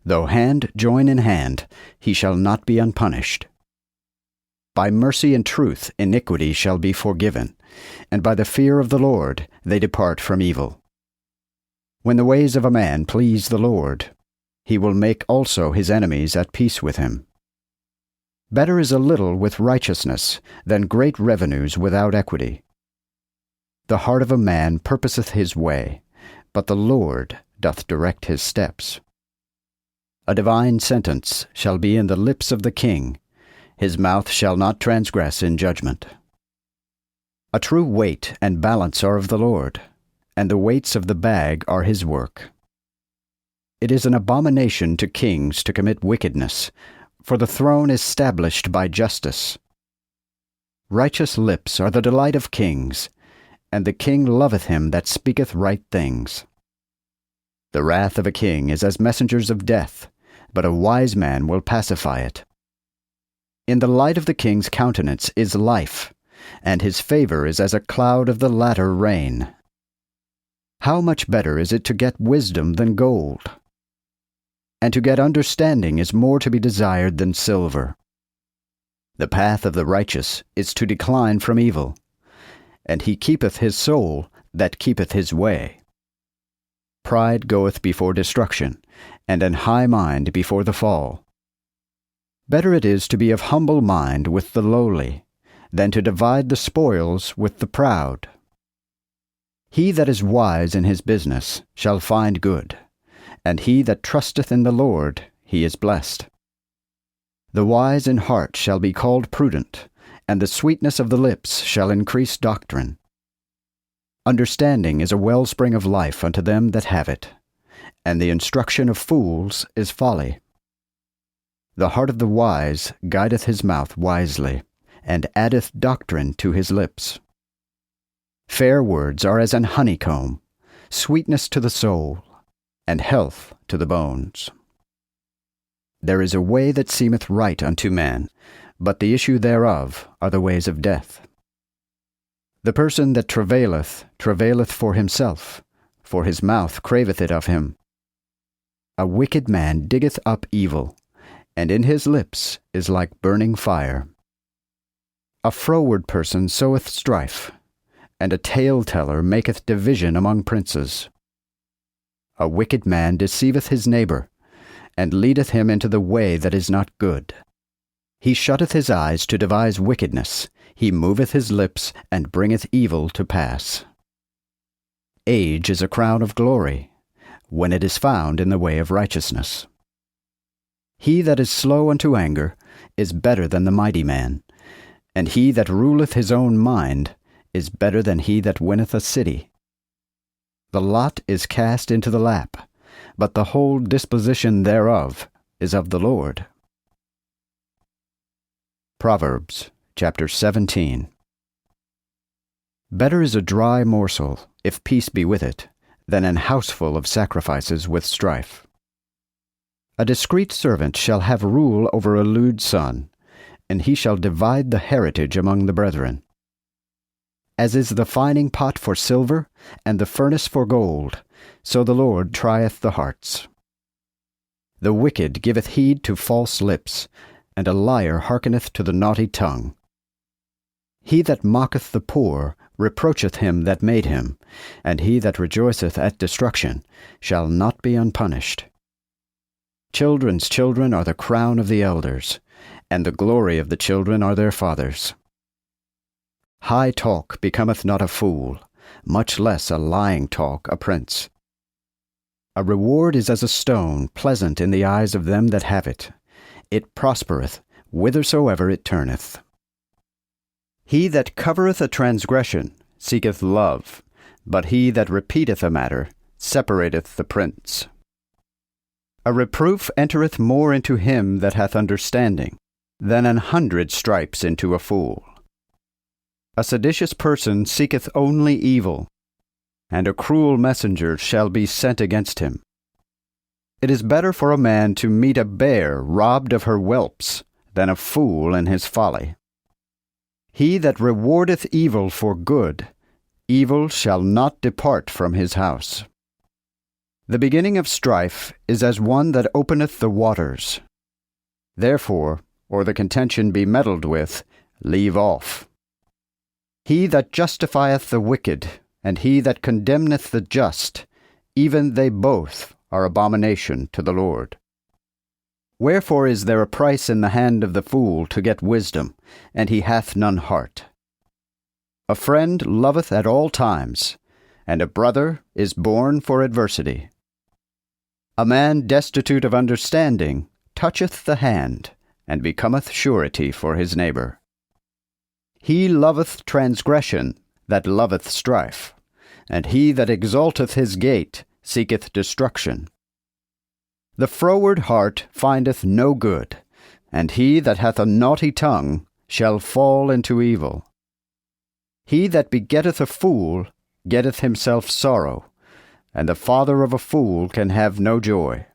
Though hand join in hand, he shall not be unpunished. By mercy and truth iniquity shall be forgiven, and by the fear of the Lord they depart from evil. When the ways of a man please the Lord, he will make also his enemies at peace with him. Better is a little with righteousness than great revenues without equity. The heart of a man purposeth his way, but the Lord doth direct his steps. A divine sentence shall be in the lips of the king, his mouth shall not transgress in judgment. A true weight and balance are of the Lord, and the weights of the bag are his work. It is an abomination to kings to commit wickedness, for the throne is stablished by justice. Righteous lips are the delight of kings, and the king loveth him that speaketh right things. The wrath of a king is as messengers of death, but a wise man will pacify it. In the light of the king's countenance is life, and his favor is as a cloud of the latter rain. How much better is it to get wisdom than gold? And to get understanding is more to be desired than silver. The path of the righteous is to decline from evil, and he keepeth his soul that keepeth his way. Pride goeth before destruction, and an high mind before the fall. Better it is to be of humble mind with the lowly, than to divide the spoils with the proud. He that is wise in his business shall find good, and he that trusteth in the Lord, he is blessed. The wise in heart shall be called prudent, and the sweetness of the lips shall increase doctrine. Understanding is a wellspring of life unto them that have it, and the instruction of fools is folly. The heart of the wise guideth his mouth wisely, and addeth doctrine to his lips. Fair words are as an honeycomb, sweetness to the soul, and health to the bones. There is a way that seemeth right unto man, but the issue thereof are the ways of death. The person that travaileth, travaileth for himself, for his mouth craveth it of him. A wicked man diggeth up evil, and in his lips is like burning fire. A froward person soweth strife, and a tale-teller maketh division among princes. A wicked man deceiveth his neighbor, and leadeth him into the way that is not good. He shutteth his eyes to devise wickedness, he moveth his lips, and bringeth evil to pass. Age is a crown of glory, when it is found in the way of righteousness. He that is slow unto anger is better than the mighty man, and he that ruleth his own mind is better than he that winneth a city. The lot is cast into the lap, but the whole disposition thereof is of the Lord. Proverbs chapter 17. Better is a dry morsel, if peace be with it, than an houseful of sacrifices with strife. A discreet servant shall have rule over a lewd son, and he shall divide the heritage among the brethren. As is the fining pot for silver, and the furnace for gold, so the Lord trieth the hearts. The wicked giveth heed to false lips, and a liar hearkeneth to the naughty tongue. He that mocketh the poor reproacheth him that made him, and he that rejoiceth at destruction shall not be unpunished. Children's children are the crown of the elders, and the glory of the children are their fathers. High talk becometh not a fool, much less a lying talk a prince. A reward is as a stone, pleasant in the eyes of them that have it. It prospereth whithersoever it turneth. He that covereth a transgression seeketh love, but he that repeateth a matter separateth the prince. A reproof entereth more into him that hath understanding, than 100 stripes into a fool. A seditious person seeketh only evil, and a cruel messenger shall be sent against him. It is better for a man to meet a bear robbed of her whelps than a fool in his folly. He that rewardeth evil for good, evil shall not depart from his house. The beginning of strife is as one that openeth the waters. Therefore, or the contention be meddled with, leave off. He that justifieth the wicked, and he that condemneth the just, even they both are abomination to the Lord. Wherefore is there a price in the hand of the fool to get wisdom, and he hath none heart? A friend loveth at all times, and a brother is born for adversity. A man destitute of understanding toucheth the hand, and becometh surety for his neighbor. He loveth transgression that loveth strife, and he that exalteth his gate seeketh destruction. The froward heart findeth no good, and he that hath a naughty tongue shall fall into evil. He that begetteth a fool getteth himself sorrow, and the father of a fool can have no joy.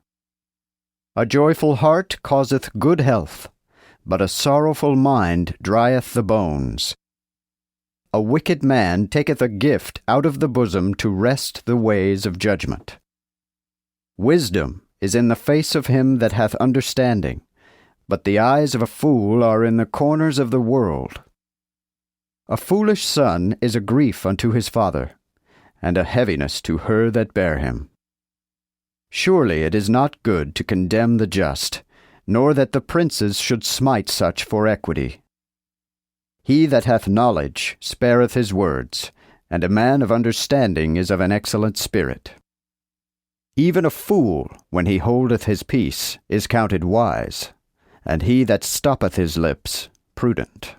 A joyful heart causeth good health, but a sorrowful mind drieth the bones. A wicked man taketh a gift out of the bosom to wrest the ways of judgment. Wisdom is in the face of him that hath understanding, but the eyes of a fool are in the corners of the world. A foolish son is a grief unto his father, and a heaviness to her that bare him. Surely it is not good to condemn the just, nor that the princes should smite such for equity. He that hath knowledge spareth his words, and a man of understanding is of an excellent spirit. Even a fool, when he holdeth his peace, is counted wise, and he that stoppeth his lips, prudent.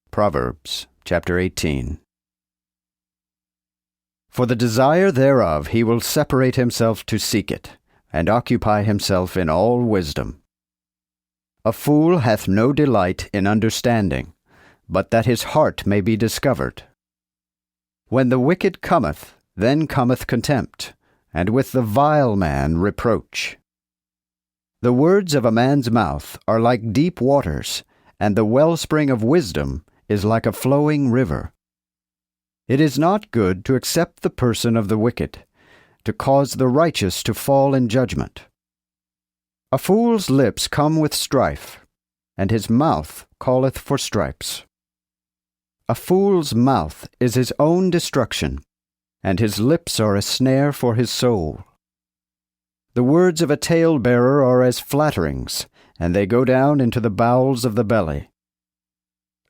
Proverbs chapter 18. For the desire thereof he will separate himself to seek it, and occupy himself in all wisdom. A fool hath no delight in understanding, but that his heart may be discovered. When the wicked cometh, then cometh contempt, and with the vile man reproach. The words of a man's mouth are like deep waters, and the wellspring of wisdom is like a flowing river. It is not good to accept the person of the wicked, to cause the righteous to fall in judgment. A fool's lips come with strife, and his mouth calleth for stripes. A fool's mouth is his own destruction, and his lips are a snare for his soul. The words of a talebearer are as flatterings, and they go down into the bowels of the belly.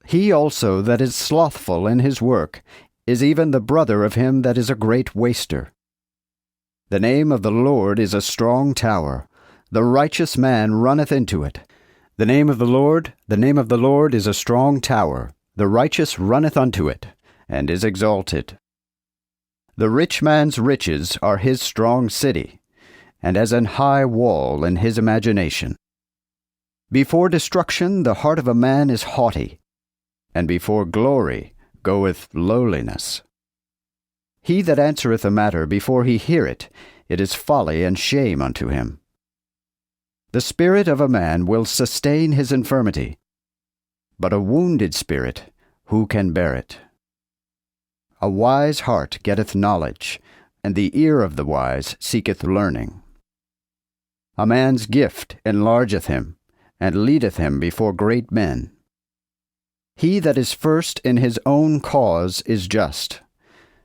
He also that is slothful in his work is even the brother of him that is a great waster. The name of the Lord is a strong tower. The righteous man runneth into it. The name of the Lord is a strong tower. The righteous runneth unto it, and is exalted. The rich man's riches are his strong city, and as an high wall in his imagination. Before destruction the heart of a man is haughty, and before glory goeth lowliness. He that answereth a matter before he hear it, it is folly and shame unto him. The spirit of a man will sustain his infirmity, but a wounded spirit, who can bear it? A wise heart getteth knowledge, and the ear of the wise seeketh learning. A man's gift enlargeth him, and leadeth him before great men. He that is first in his own cause is just.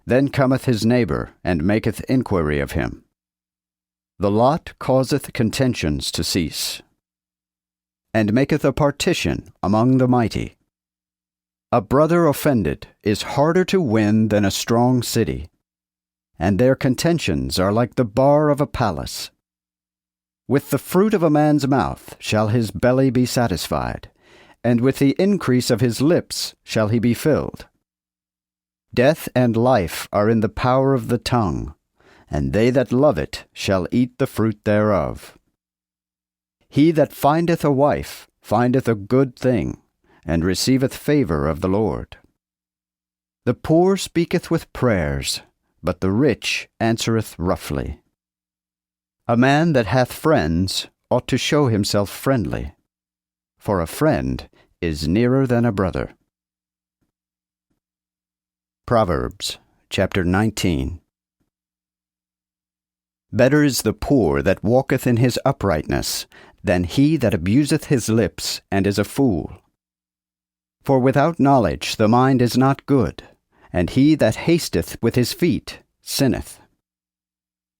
Then cometh his neighbor, and maketh inquiry of him. The lot causeth contentions to cease, and maketh a partition among the mighty. A brother offended is harder to win than a strong city, and their contentions are like the bar of a palace. With the fruit of a man's mouth shall his belly be satisfied, and with the increase of his lips shall he be filled. Death and life are in the power of the tongue, and they that love it shall eat the fruit thereof. He that findeth a wife findeth a good thing, and receiveth favor of the Lord. The poor speaketh with prayers, but the rich answereth roughly. A man that hath friends ought to show himself friendly, for a friend is nearer than a brother. Proverbs chapter 19. Better is the poor that walketh in his uprightness than he that abuseth his lips and is a fool. For without knowledge the mind is not good, and he that hasteth with his feet sinneth.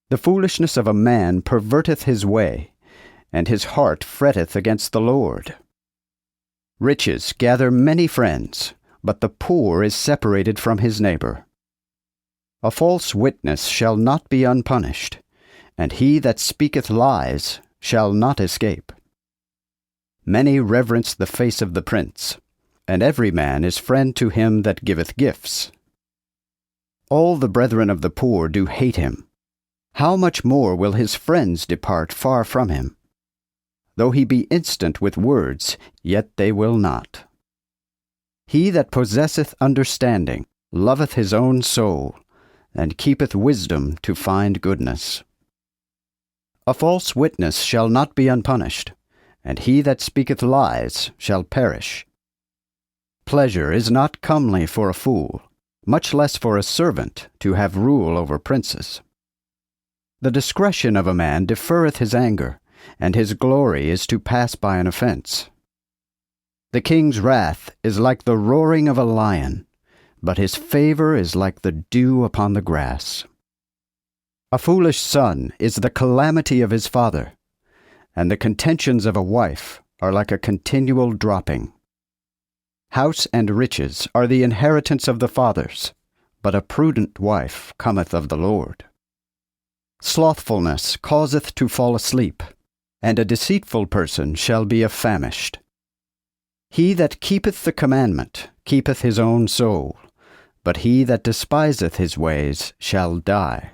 The foolishness of a man perverteth his way, and his heart fretteth against the Lord. Riches gather many friends, but the poor is separated from his neighbor. A false witness shall not be unpunished, and he that speaketh lies shall not escape. Many reverence the face of the prince, and every man is friend to him that giveth gifts. All the brethren of the poor do hate him. How much more will his friends depart far from him? Though he be instant with words, yet they will not. He that possesseth understanding loveth his own soul, and keepeth wisdom to find goodness. A false witness shall not be unpunished, and he that speaketh lies shall perish. Pleasure is not comely for a fool, much less for a servant to have rule over princes. The discretion of a man deferreth his anger, and his glory is to pass by an offense. The king's wrath is like the roaring of a lion, but his favor is like the dew upon the grass. A foolish son is the calamity of his father, and the contentions of a wife are like a continual dropping. House and riches are the inheritance of the fathers, but a prudent wife cometh of the Lord. Slothfulness causeth to fall asleep, and a deceitful person shall be affamished. He that keepeth the commandment keepeth his own soul, but he that despiseth his ways shall die.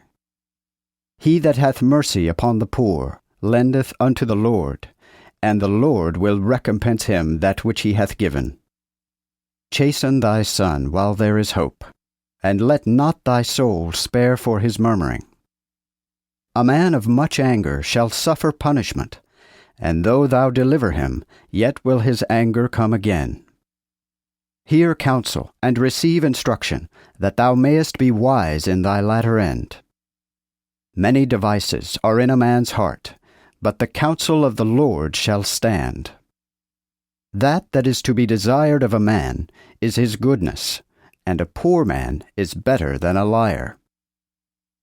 He that hath mercy upon the poor lendeth unto the Lord, and the Lord will recompense him that which he hath given. Chasten thy son while there is hope, and let not thy soul spare for his murmuring. A man of much anger shall suffer punishment, and though thou deliver him, yet will his anger come again. Hear counsel, and receive instruction, that thou mayest be wise in thy latter end. Many devices are in a man's heart, but the counsel of the Lord shall stand. That is to be desired of a man is his goodness, and a poor man is better than a liar.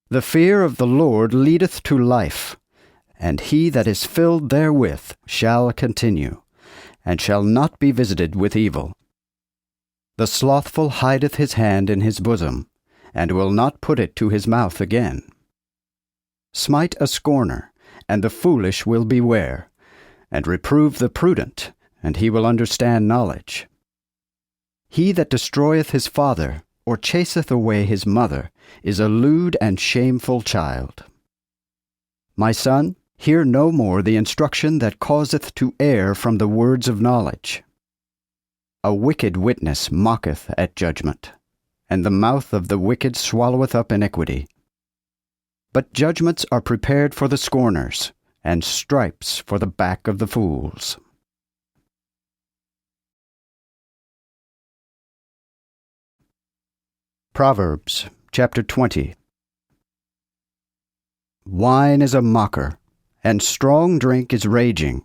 The fear of the Lord leadeth to life, and he that is filled therewith shall continue, and shall not be visited with evil. The slothful hideth his hand in his bosom, and will not put it to his mouth again. Smite a scorner, and the foolish will beware, and reprove the prudent, and he will understand knowledge. He that destroyeth his father, or chaseth away his mother, is a lewd and shameful child. My son, hear no more the instruction that causeth to err from the words of knowledge. A wicked witness mocketh at judgment, and the mouth of the wicked swalloweth up iniquity. But judgments are prepared for the scorners, and stripes for the back of the fools. Proverbs chapter 20. Wine is a mocker, and strong drink is raging,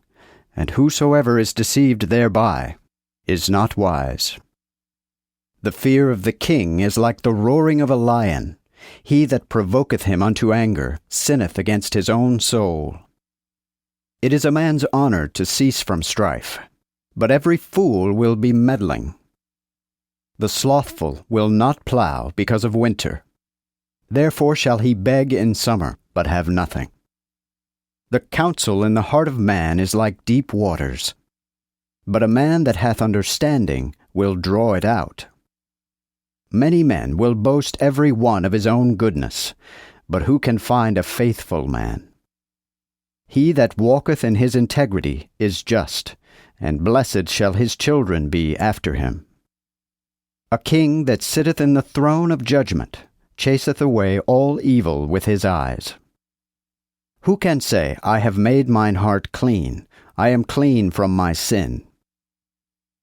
and whosoever is deceived thereby is not wise. The fear of the king is like the roaring of a lion. He that provoketh him unto anger sinneth against his own soul. It is a man's honor to cease from strife, but every fool will be meddling. The slothful will not plow because of winter. Therefore shall he beg in summer, but have nothing. The counsel in the heart of man is like deep waters, but a man that hath understanding will draw it out. Many men will boast every one of his own goodness, but who can find a faithful man? He that walketh in his integrity is just, and blessed shall his children be after him. A king that sitteth in the throne of judgment chaseth away all evil with his eyes. Who can say, I have made mine heart clean, I am clean from my sin?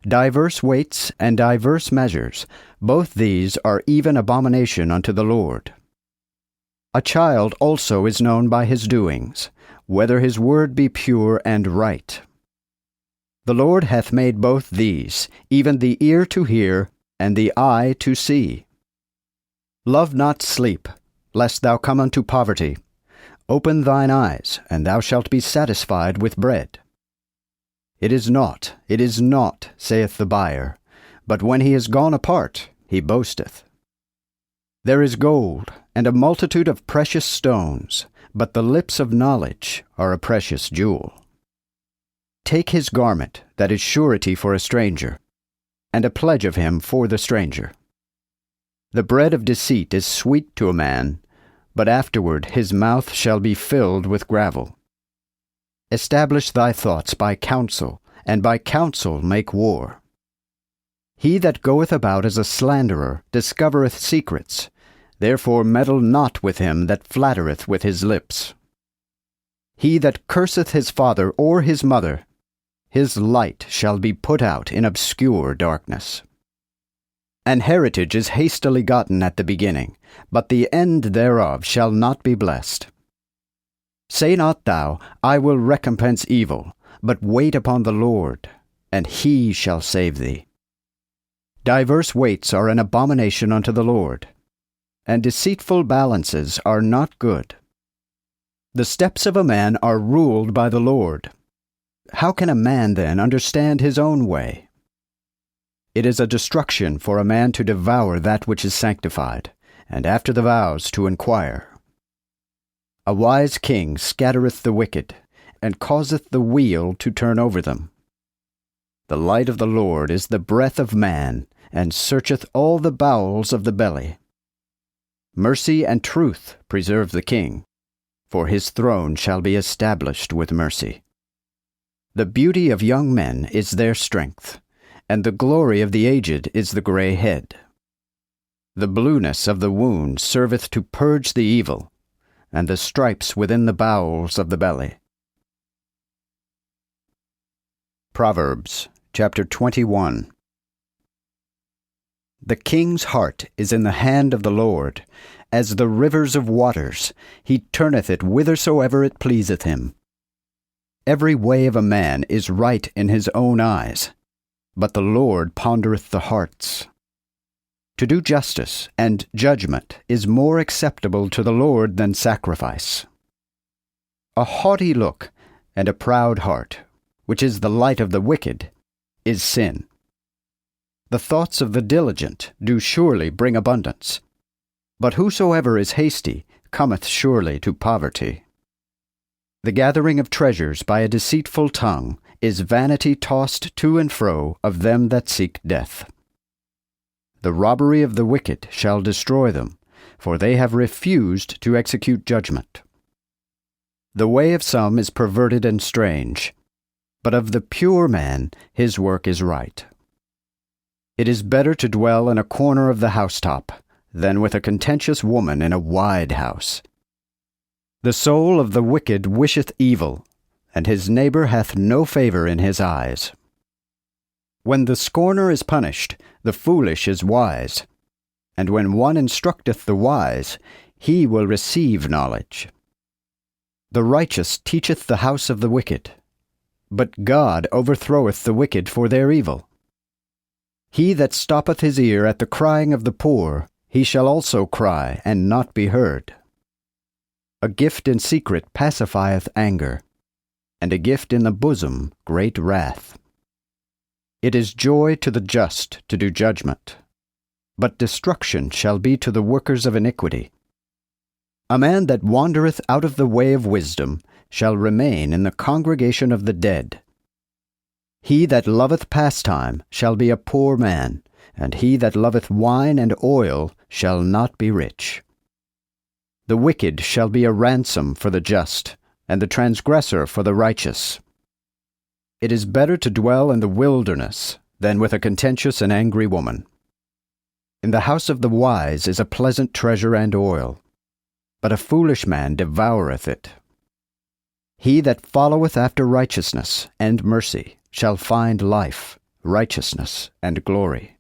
Diverse weights and diverse measures, both these are even abomination unto the Lord. A child also is known by his doings, whether his word be pure and right. The Lord hath made both these, even the ear to hear, and the eye to see. Love not sleep, lest thou come unto poverty. Open thine eyes, and thou shalt be satisfied with bread. It is naught, saith the buyer, but when he is gone apart, he boasteth. There is gold, and a multitude of precious stones, but the lips of knowledge are a precious jewel. Take his garment, that is surety for a stranger, and a pledge of him for the stranger. The bread of deceit is sweet to a man, but afterward his mouth shall be filled with gravel. Establish thy thoughts by counsel, and by counsel make war. He that goeth about as a slanderer discovereth secrets, therefore meddle not with him that flattereth with his lips. He that curseth his father or his mother, his light shall be put out in obscure darkness. An heritage is hastily gotten at the beginning, but the end thereof shall not be blessed. Say not thou, I will recompense evil, but wait upon the Lord, and he shall save thee. Diverse weights are an abomination unto the Lord, and deceitful balances are not good. The steps of a man are ruled by the Lord. How can a man then understand his own way? It is a destruction for a man to devour that which is sanctified, and after the vows to inquire. A wise king scattereth the wicked, and causeth the wheel to turn over them. The light of the Lord is the breath of man, and searcheth all the bowels of the belly. Mercy and truth preserve the king, for his throne shall be established with mercy. The beauty of young men is their strength, and the glory of the aged is the gray head. The blueness of the wound serveth to purge the evil, and the stripes within the bowels of the belly. Proverbs chapter 21. The king's heart is in the hand of the Lord, as the rivers of waters. He turneth it whithersoever it pleaseth him. Every way of a man is right in his own eyes, but the Lord pondereth the hearts. To do justice and judgment is more acceptable to the Lord than sacrifice. A haughty look and a proud heart, which is the light of the wicked, is sin. The thoughts of the diligent do surely bring abundance, but whosoever is hasty cometh surely to poverty. The gathering of treasures by a deceitful tongue is vanity tossed to and fro of them that seek death. The robbery of the wicked shall destroy them, for they have refused to execute judgment. The way of some is perverted and strange, but of the pure man his work is right. It is better to dwell in a corner of the housetop than with a contentious woman in a wide house. The soul of the wicked wisheth evil, and his neighbor hath no favor in his eyes. When the scorner is punished, the foolish is wise, and when one instructeth the wise, he will receive knowledge. The righteous teacheth the house of the wicked, but God overthroweth the wicked for their evil. He that stoppeth his ear at the crying of the poor, he shall also cry, and not be heard. A gift in secret pacifieth anger, and a gift in the bosom great wrath. It is joy to the just to do judgment, but destruction shall be to the workers of iniquity. A man that wandereth out of the way of wisdom shall remain in the congregation of the dead. He that loveth pastime shall be a poor man, and he that loveth wine and oil shall not be rich. The wicked shall be a ransom for the just, and the transgressor for the righteous. It is better to dwell in the wilderness than with a contentious and angry woman. In the house of the wise is a pleasant treasure and oil, but a foolish man devoureth it. He that followeth after righteousness and mercy shall find life, righteousness, and glory.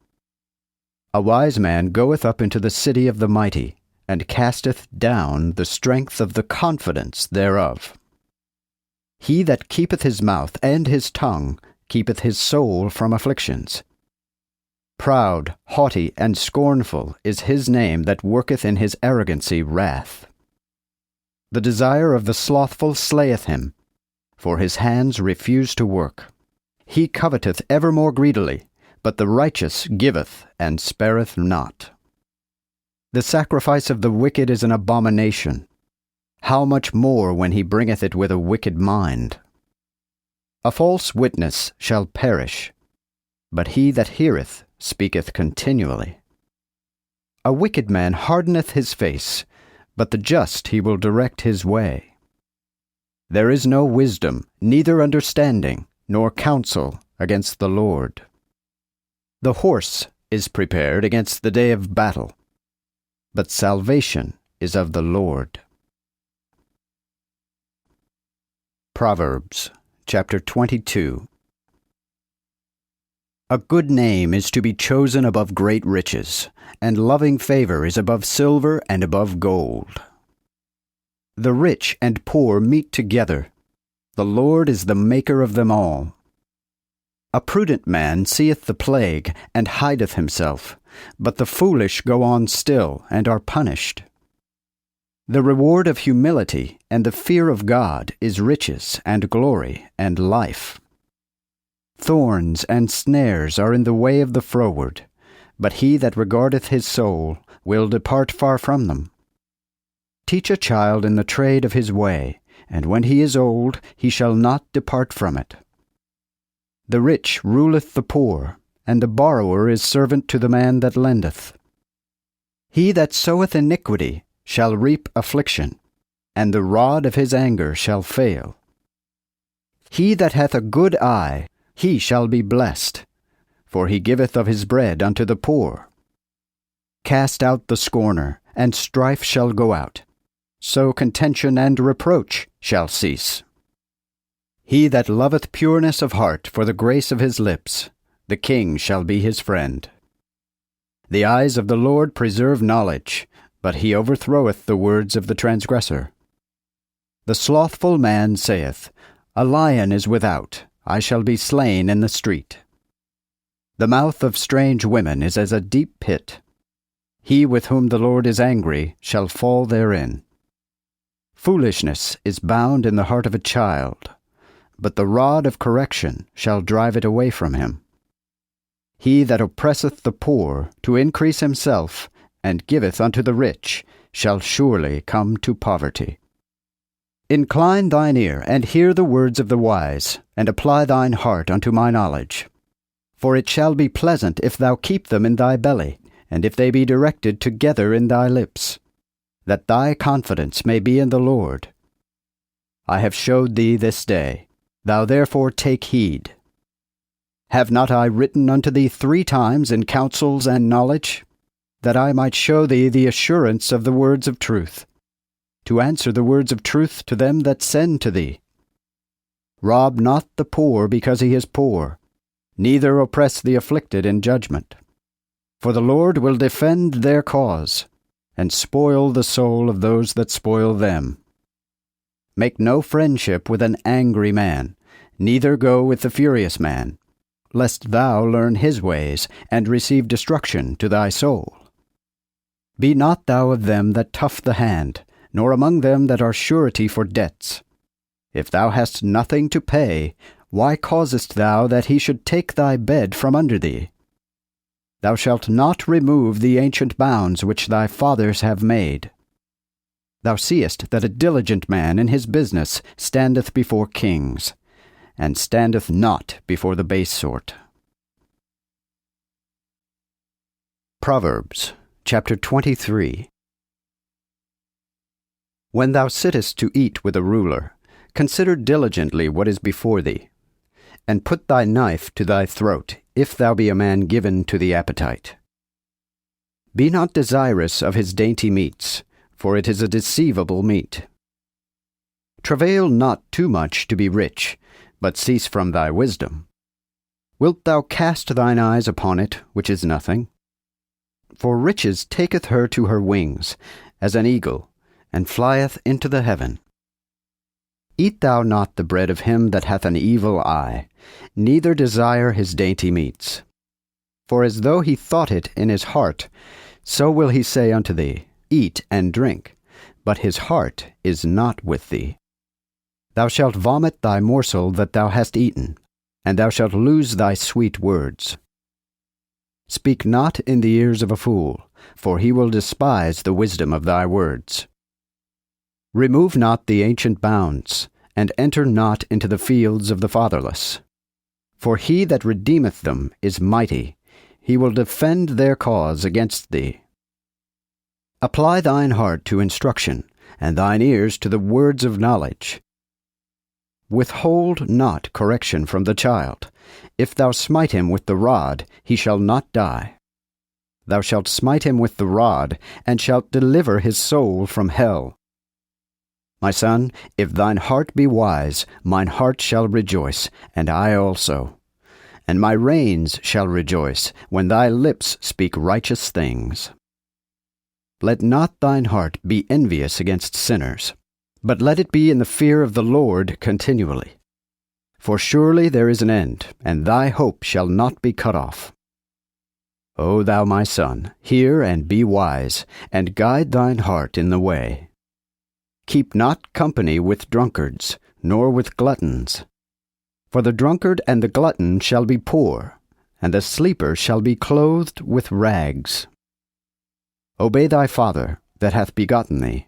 A wise man goeth up into the city of the mighty, and casteth down the strength of the confidence thereof. He that keepeth his mouth and his tongue keepeth his soul from afflictions. Proud, haughty, and scornful is his name that worketh in his arrogancy wrath. The desire of the slothful slayeth him, for his hands refuse to work. He coveteth ever more greedily, but the righteous giveth and spareth not. The sacrifice of the wicked is an abomination. How much more when he bringeth it with a wicked mind? A false witness shall perish, but he that heareth speaketh continually. A wicked man hardeneth his face, but the just he will direct his way. There is no wisdom, neither understanding, nor counsel against the Lord. The horse is prepared against the day of battle, but salvation is of the Lord. Proverbs chapter 22. A good name is to be chosen above great riches, and loving favor is above silver and above gold. The rich and poor meet together. The Lord is the maker of them all. A prudent man seeth the plague, and hideth himself, but the foolish go on still, and are punished. The reward of humility and the fear of God is riches and glory and life. Thorns and snares are in the way of the froward, but he that regardeth his soul will depart far from them. Teach a child in the trade of his way, and when he is old he shall not depart from it. The rich ruleth the poor, and the borrower is servant to the man that lendeth. He that soweth iniquity shall reap affliction, and the rod of his anger shall fail. He that hath a good eye, he shall be blessed, for he giveth of his bread unto the poor. Cast out the scorner, and strife shall go out, so contention and reproach shall cease. He that loveth pureness of heart for the grace of his lips, the king shall be his friend. The eyes of the Lord preserve knowledge, but he overthroweth the words of the transgressor. The slothful man saith, A lion is without, I shall be slain in the street. The mouth of strange women is as a deep pit. He with whom the Lord is angry shall fall therein. Foolishness is bound in the heart of a child, but the rod of correction shall drive it away from him. He that oppresseth the poor to increase himself, and giveth unto the rich, shall surely come to poverty. Incline thine ear, and hear the words of the wise, and apply thine heart unto my knowledge. For it shall be pleasant if thou keep them in thy belly, and if they be directed together in thy lips, that thy confidence may be in the Lord. I have showed thee this day, thou therefore take heed. Have not I written unto thee 3 times in counsels and knowledge, that I might show thee the assurance of the words of truth, to answer the words of truth to them that send to thee? Rob not the poor because he is poor, neither oppress the afflicted in judgment. For the Lord will defend their cause, and spoil the soul of those that spoil them. Make no friendship with an angry man, neither go with the furious man, lest thou learn his ways, and receive destruction to thy soul. Be not thou of them that tuff the hand, nor among them that are surety for debts. If thou hast nothing to pay, why causest thou that he should take thy bed from under thee? Thou shalt not remove the ancient bounds which thy fathers have made. Thou seest that a diligent man in his business standeth before kings, and standeth not before the base sort. Proverbs, chapter 23. When thou sittest to eat with a ruler, consider diligently what is before thee, and put thy knife to thy throat, if thou be a man given to the appetite. Be not desirous of his dainty meats, for it is a deceivable meat. Travail not too much to be rich, but cease from thy wisdom. Wilt thou cast thine eyes upon it, which is nothing? For riches taketh her to her wings, as an eagle, and flieth into the heaven. Eat thou not the bread of him that hath an evil eye, neither desire his dainty meats. For as though he thought it in his heart, so will he say unto thee, Eat and drink, but his heart is not with thee. Thou shalt vomit thy morsel that thou hast eaten, and thou shalt lose thy sweet words. Speak not in the ears of a fool, for he will despise the wisdom of thy words. Remove not the ancient bounds, and enter not into the fields of the fatherless. For he that redeemeth them is mighty, he will defend their cause against thee. Apply thine heart to instruction, and thine ears to the words of knowledge. Withhold not correction from the child. If thou smite him with the rod, he shall not die. Thou shalt smite him with the rod, and shalt deliver his soul from hell. My son, if thine heart be wise, mine heart shall rejoice, and I also. And my reins shall rejoice, when thy lips speak righteous things. Let not thine heart be envious against sinners, but let it be in the fear of the Lord continually. For surely there is an end, and thy hope shall not be cut off. O thou my son, hear and be wise, and guide thine heart in the way. Keep not company with drunkards, nor with gluttons. For the drunkard and the glutton shall be poor, and the sleeper shall be clothed with rags. Obey thy father that hath begotten thee,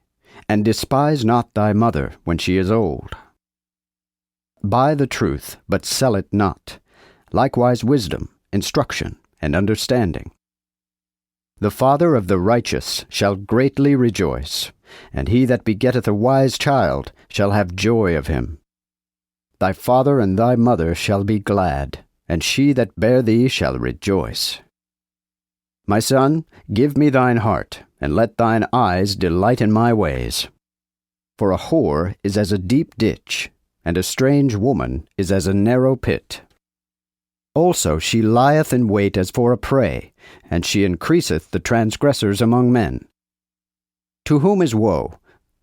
and despise not thy mother when she is old. Buy the truth, but sell it not, likewise wisdom, instruction, and understanding. The father of the righteous shall greatly rejoice, and he that begetteth a wise child shall have joy of him. Thy father and thy mother shall be glad, and she that bare thee shall rejoice. My son, give me thine heart, and let thine eyes delight in my ways. For a whore is as a deep ditch, and a strange woman is as a narrow pit. Also she lieth in wait as for a prey, and she increaseth the transgressors among men. To whom is woe?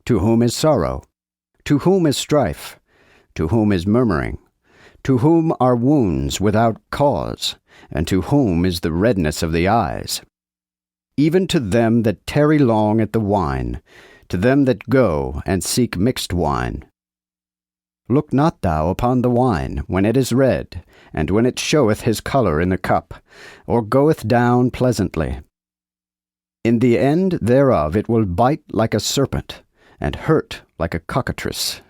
To whom is sorrow? To whom is strife? To whom is murmuring? To whom are wounds without cause? And to whom is the redness of the eyes? Even to them that tarry long at the wine, to them that go and seek mixed wine. Look not thou upon the wine when it is red, and when it showeth his colour in the cup, or goeth down pleasantly. In the end thereof it will bite like a serpent, and hurt like a cockatrice.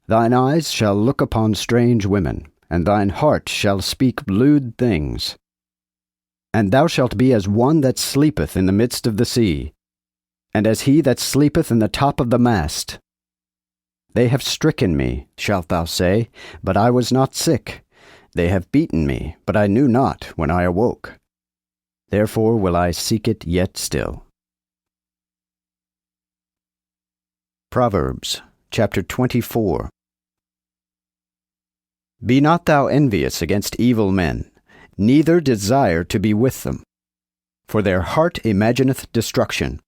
Thine eyes shall look upon strange women, and thine heart shall speak lewd things. And thou shalt be as one that sleepeth in the midst of the sea, and as he that sleepeth in the top of the mast. They have stricken me, shalt thou say, but I was not sick. They have beaten me, but I knew not when I awoke. Therefore will I seek it yet still. Proverbs, chapter 24. Be not thou envious against evil men, neither desire to be with them. For their heart imagineth destruction,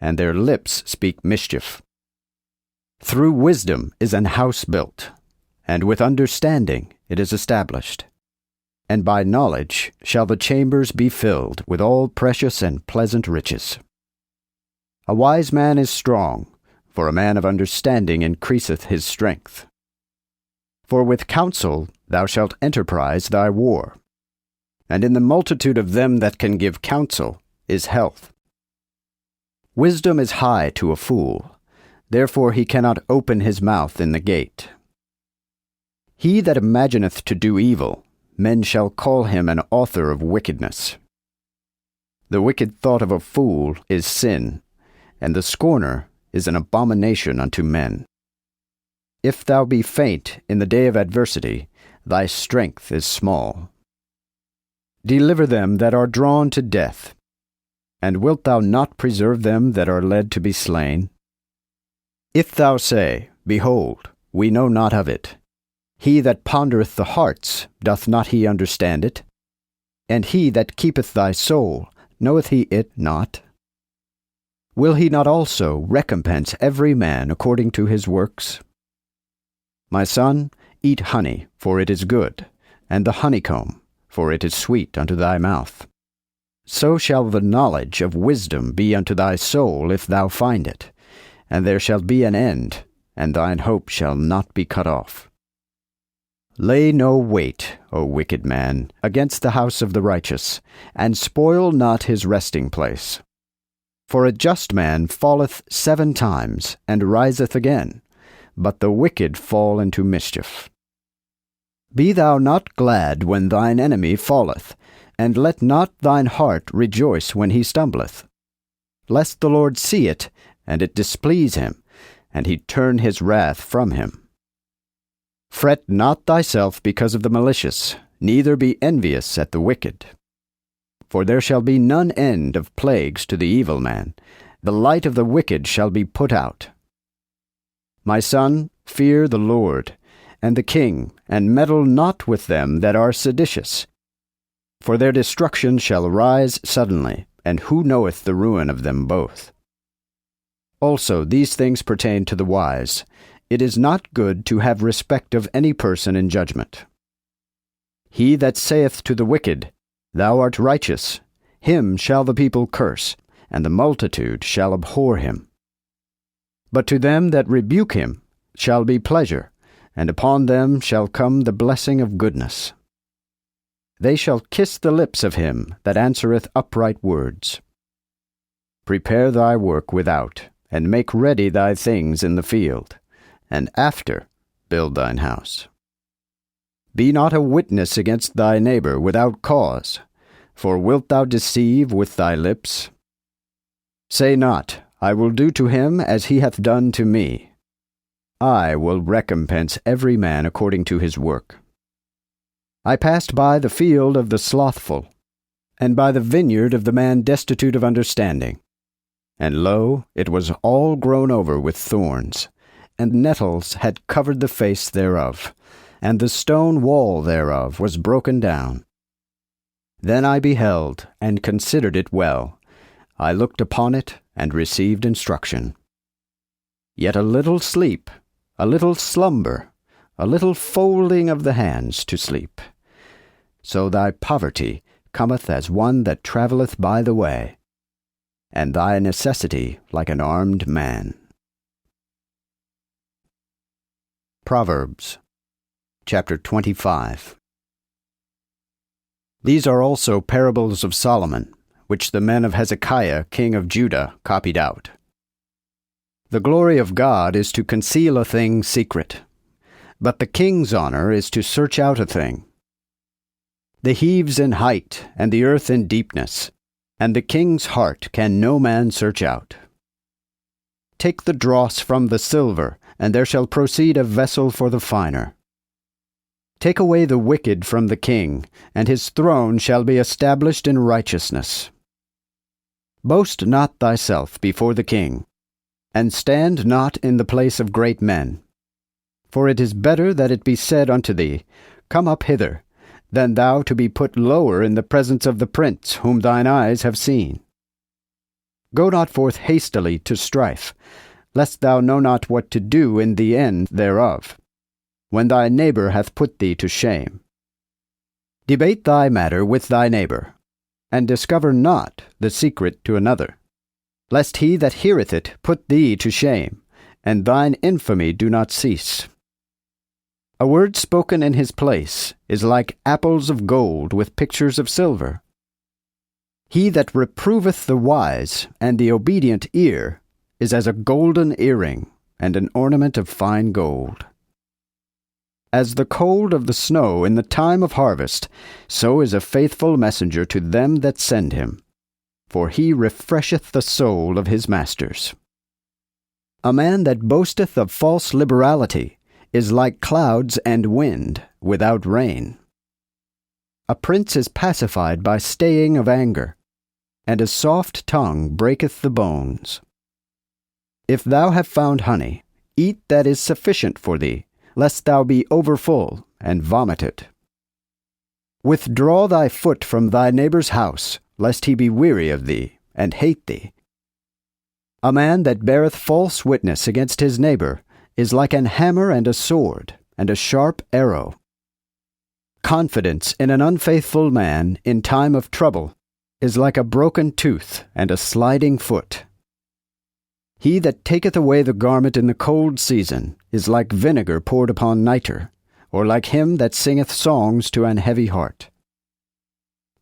and their lips speak mischief. Through wisdom is an house built, and with understanding it is established. And by knowledge shall the chambers be filled with all precious and pleasant riches. A wise man is strong, for a man of understanding increaseth his strength. For with counsel thou shalt enterprise thy war, and in the multitude of them that can give counsel is health. Wisdom is high to a fool, therefore he cannot open his mouth in the gate. He that imagineth to do evil, men shall call him an author of wickedness. The wicked thought of a fool is sin, and the scorner is an abomination unto men. If thou be faint in the day of adversity, thy strength is small. Deliver them that are drawn to death, and wilt thou not preserve them that are led to be slain? If thou say, Behold, we know not of it, he that pondereth the hearts, doth not he understand it? And he that keepeth thy soul, knoweth he it not? Will he not also recompense every man according to his works? My son, eat honey, for it is good, and the honeycomb, for it is sweet unto thy mouth. So shall the knowledge of wisdom be unto thy soul if thou find it, and there shall be an end, and thine hope shall not be cut off. Lay no weight, O wicked man, against the house of the righteous, and spoil not his resting place. For a just man falleth 7 times, and riseth again, but the wicked fall into mischief. Be thou not glad when thine enemy falleth, and let not thine heart rejoice when he stumbleth. Lest the Lord see it, and it displease him, and he turn his wrath from him. Fret not thyself because of the malicious, neither be envious at the wicked. For there shall be none end of plagues to the evil man. The light of the wicked shall be put out. My son, fear the Lord, and the king, and meddle not with them that are seditious. For their destruction shall arise suddenly, and who knoweth the ruin of them both? Also these things pertain to the wise. It is not good to have respect of any person in judgment. He that saith to the wicked, Thou art righteous, him shall the people curse, and the multitude shall abhor him. But to them that rebuke him shall be pleasure, and upon them shall come the blessing of goodness. They shall kiss the lips of him that answereth upright words. Prepare thy work without, and make ready thy things in the field, and after build thine house. Be not a witness against thy neighbor without cause, for wilt thou deceive with thy lips? Say not, I will do to him as he hath done to me. I will recompense every man according to his work. I passed by the field of the slothful, and by the vineyard of the man destitute of understanding. And lo, it was all grown over with thorns, and nettles had covered the face thereof, and the stone wall thereof was broken down. Then I beheld, and considered it well. I looked upon it, and received instruction. Yet a little sleep, a little slumber, a little folding of the hands to sleep. So thy poverty cometh as one that travelleth by the way, and thy necessity like an armed man. Proverbs, chapter 25. These are also parables of Solomon, which the men of Hezekiah king of Judah copied out. The glory of God is to conceal a thing secret, but the king's honor is to search out a thing. The heaves in height, and the earth in deepness, and the king's heart can no man search out. Take the dross from the silver, and there shall proceed a vessel for the finer. Take away the wicked from the king, and his throne shall be established in righteousness. Boast not thyself before the king, and stand not in the place of great men. For it is better that it be said unto thee, Come up hither, than thou to be put lower in the presence of the prince whom thine eyes have seen. Go not forth hastily to strife, lest thou know not what to do in the end thereof, when thy neighbor hath put thee to shame. Debate thy matter with thy neighbor, and discover not the secret to another, lest he that heareth it put thee to shame, and thine infamy do not cease. A word spoken in his place is like apples of gold with pictures of silver. He that reproveth the wise and the obedient ear is as a golden earring and an ornament of fine gold. As the cold of the snow in the time of harvest, so is a faithful messenger to them that send him, for he refresheth the soul of his masters. A man that boasteth of false liberality is like clouds and wind without rain. A prince is pacified by staying of anger, and a soft tongue breaketh the bones. If thou have found honey, eat that is sufficient for thee, lest thou be overfull, and vomit it. Withdraw thy foot from thy neighbor's house, lest he be weary of thee, and hate thee. A man that beareth false witness against his neighbor is like an hammer and a sword, and a sharp arrow. Confidence in an unfaithful man in time of trouble is like a broken tooth and a sliding foot. He that taketh away the garment in the cold season is like vinegar poured upon nitre, or like him that singeth songs to an heavy heart.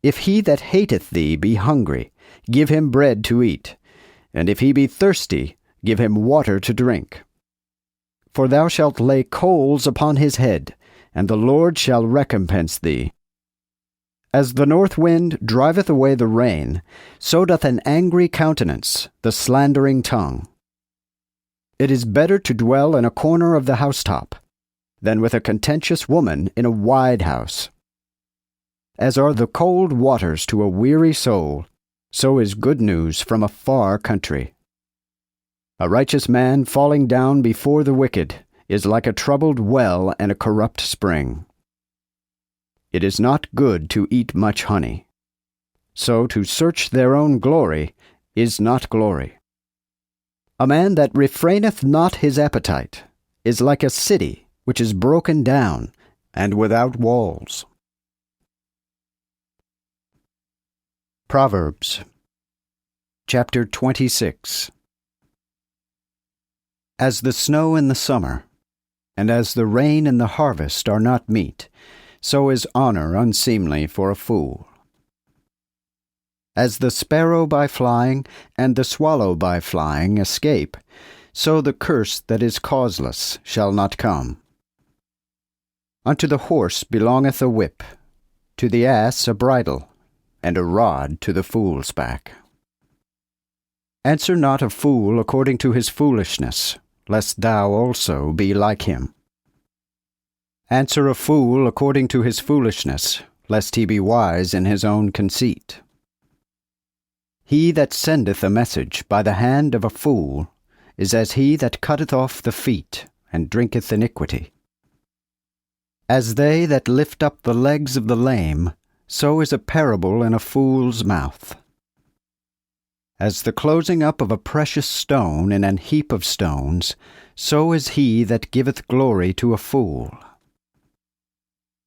If he that hateth thee be hungry, give him bread to eat, and if he be thirsty, give him water to drink. For thou shalt lay coals upon his head, and the Lord shall recompense thee. As the north wind driveth away the rain, so doth an angry countenance the slandering tongue. It is better to dwell in a corner of the housetop than with a contentious woman in a wide house. As are the cold waters to a weary soul, so is good news from a far country. A righteous man falling down before the wicked is like a troubled well and a corrupt spring. It is not good to eat much honey. So to search their own glory is not glory. A man that refraineth not his appetite is like a city which is broken down and without walls. Proverbs chapter 26. As the snow in the summer, and as the rain in the harvest are not meet, so is honor unseemly for a fool. As the sparrow by flying and the swallow by flying escape, so the curse that is causeless shall not come. Unto the horse belongeth a whip, to the ass a bridle, and a rod to the fool's back. Answer not a fool according to his foolishness, lest thou also be like him. Answer a fool according to his foolishness, lest he be wise in his own conceit. He that sendeth a message by the hand of a fool is as he that cutteth off the feet and drinketh iniquity. As they that lift up the legs of the lame, so is a parable in a fool's mouth. As the closing up of a precious stone in an heap of stones, so is he that giveth glory to a fool.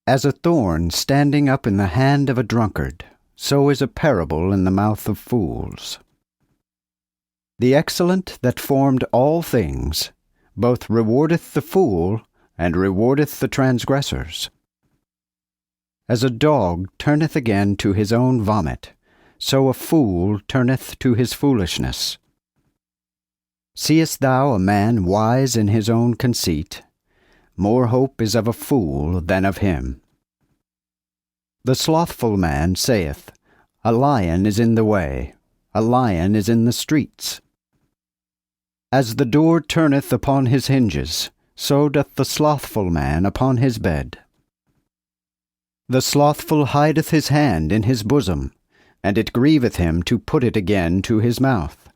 As a thorn standing up in the hand of a drunkard, so is a parable in the mouth of fools. The excellent that formed all things both rewardeth the fool and rewardeth the transgressors. As a dog turneth again to his own vomit, so a fool turneth to his foolishness. Seest thou a man wise in his own conceit? more hope is of a fool than of him. The slothful man saith, A lion is in the way, a lion is in the streets. As the door turneth upon his hinges, so doth the slothful man upon his bed. The slothful hideth his hand in his bosom, and it grieveth him to put it again to his mouth.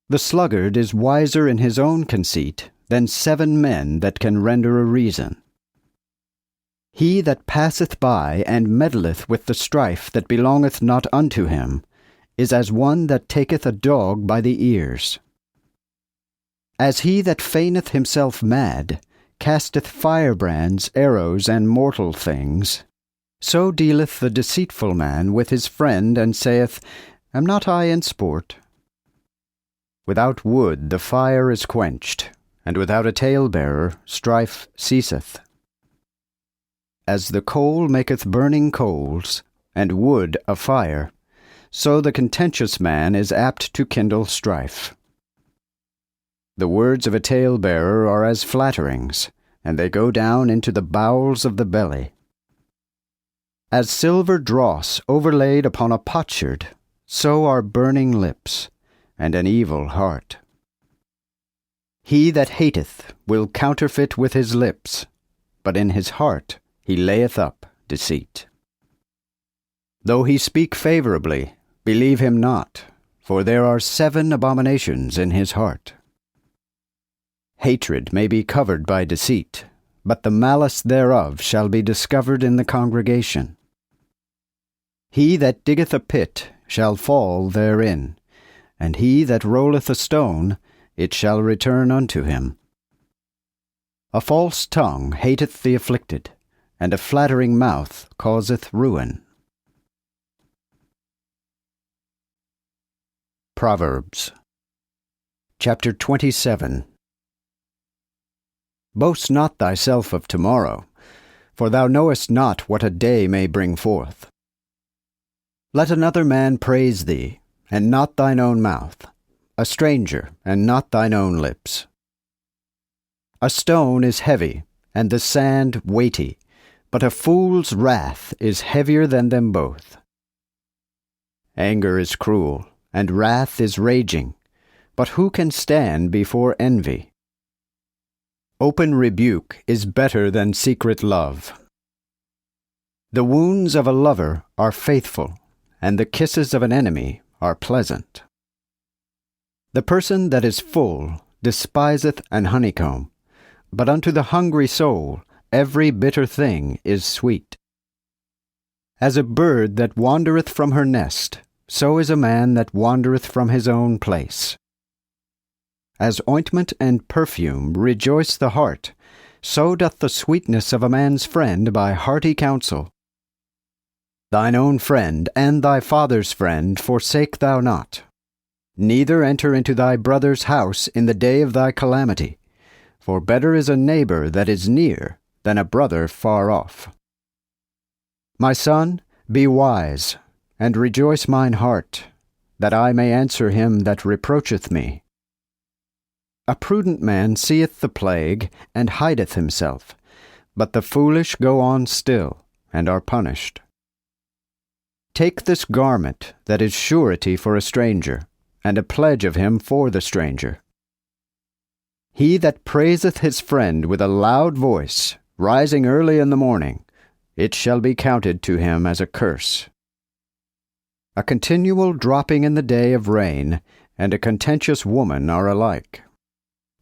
The sluggard is wiser in his own conceit than 7 men that can render a reason. He that passeth by and meddleth with the strife that belongeth not unto him is as one that taketh a dog by the ears. As he that feigneth himself mad casteth firebrands, arrows, and mortal things, so dealeth the deceitful man with his friend, and saith, Am not I in sport? Without wood the fire is quenched, and without a talebearer strife ceaseth. As the coal maketh burning coals, and wood a fire, so the contentious man is apt to kindle strife. The words of a talebearer are as flatterings, and they go down into the bowels of the belly. As silver dross overlaid upon a potsherd, so are burning lips, and an evil heart. He that hateth will counterfeit with his lips, but in his heart he layeth up deceit. Though he speak favorably, believe him not, for there are 7 abominations in his heart. Hatred may be covered by deceit, but the malice thereof shall be discovered in the congregation. He that diggeth a pit shall fall therein, and he that rolleth a stone, it shall return unto him. A false tongue hateth the afflicted, and a flattering mouth causeth ruin. Proverbs chapter 27. Boast not thyself of tomorrow, for thou knowest not what a day may bring forth. Let another man praise thee, and not thine own mouth, a stranger, and not thine own lips. A stone is heavy, and the sand weighty, but a fool's wrath is heavier than them both. Anger is cruel, and wrath is raging, but who can stand before envy? Open rebuke is better than secret love. The wounds of a lover are faithful, and the kisses of an enemy are pleasant. The person that is full despiseth an honeycomb, but unto the hungry soul every bitter thing is sweet. As a bird that wandereth from her nest, so is a man that wandereth from his own place. As ointment and perfume rejoice the heart, so doth the sweetness of a man's friend by hearty counsel. Thine own friend and thy father's friend forsake thou not. Neither enter into thy brother's house in the day of thy calamity, for better is a neighbor that is near than a brother far off. My son, be wise, and rejoice mine heart, that I may answer him that reproacheth me. A prudent man seeth the plague, and hideth himself, but the foolish go on still, and are punished. Take this garment that is surety for a stranger, and a pledge of him for the stranger. He that praiseth his friend with a loud voice, rising early in the morning, it shall be counted to him as a curse. A continual dropping in the day of rain, and a contentious woman are alike.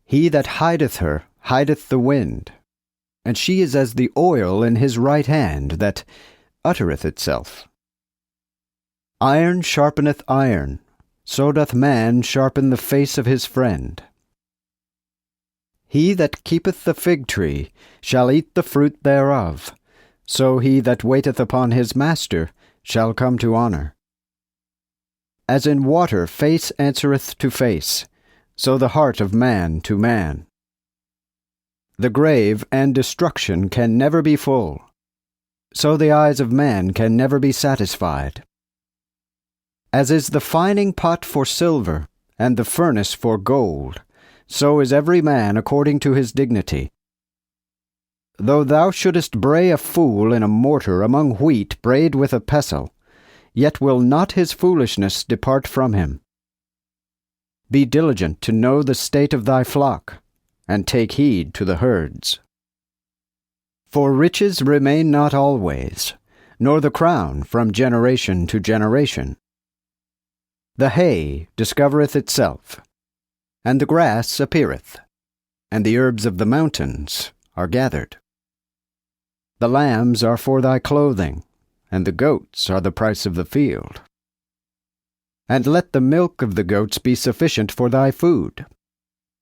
He that hideth her hideth the wind, and she is as the oil in his right hand that uttereth itself. Iron sharpeneth iron, so doth man sharpen the face of his friend. He that keepeth the fig tree shall eat the fruit thereof, so he that waiteth upon his master shall come to honor. As in water face answereth to face, so the heart of man to man. The grave and destruction can never be full, so the eyes of man can never be satisfied. As is the fining pot for silver, and the furnace for gold, so is every man according to his dignity, though thou shouldest bray a fool in a mortar among wheat brayed with a pestle, yet will not his foolishness depart from him. Be diligent to know the state of thy flock, and take heed to the herds. For riches remain not always, nor the crown from generation to generation. The hay discovereth itself, and the grass appeareth, and the herbs of the mountains are gathered. The lambs are for thy clothing, and the goats are the price of the field. And let the milk of the goats be sufficient for thy food,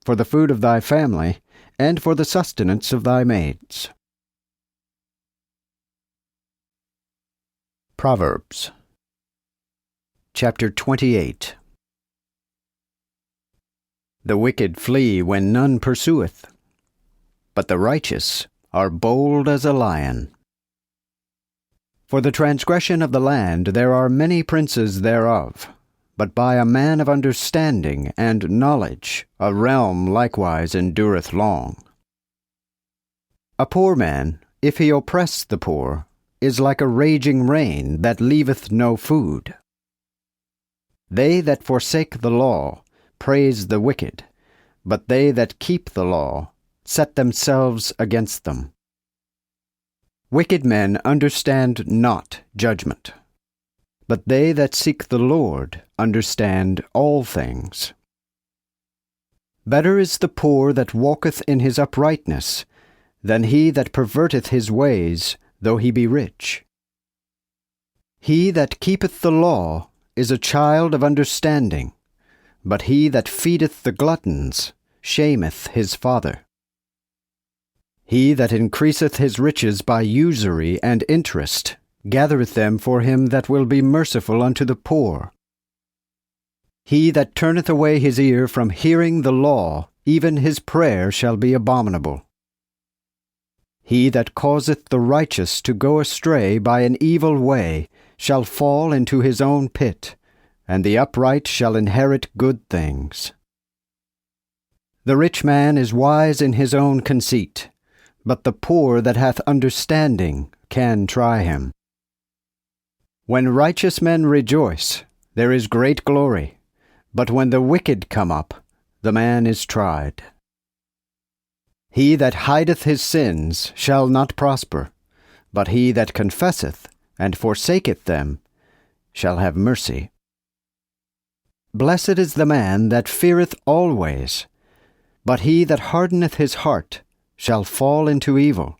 for the food of thy family, and for the sustenance of thy maids. Proverbs chapter 28. The wicked flee when none pursueth, but the righteous are bold as a lion. For the transgression of the land there are many princes thereof, but by a man of understanding and knowledge a realm likewise endureth long. A poor man, if he oppress the poor, is like a raging rain that leaveth no food. They that forsake the law praise the wicked, but they that keep the law set themselves against them. Wicked men understand not judgment, but they that seek the Lord understand all things. Better is the poor that walketh in his uprightness than he that perverteth his ways, though he be rich. He that keepeth the law is a child of understanding, but he that feedeth the gluttons shameth his father. He that increaseth his riches by usury and interest gathereth them for him that will be merciful unto the poor. He that turneth away his ear from hearing the law, even his prayer shall be abominable. He that causeth the righteous to go astray by an evil way shall fall into his own pit, and the upright shall inherit good things. The rich man is wise in his own conceit, but the poor that hath understanding can try him. When righteous men rejoice, there is great glory, but when the wicked come up, the man is tried. He that hideth his sins shall not prosper, but he that confesseth and forsaketh them shall have mercy. Blessed is the man that feareth always, but he that hardeneth his heart shall fall into evil.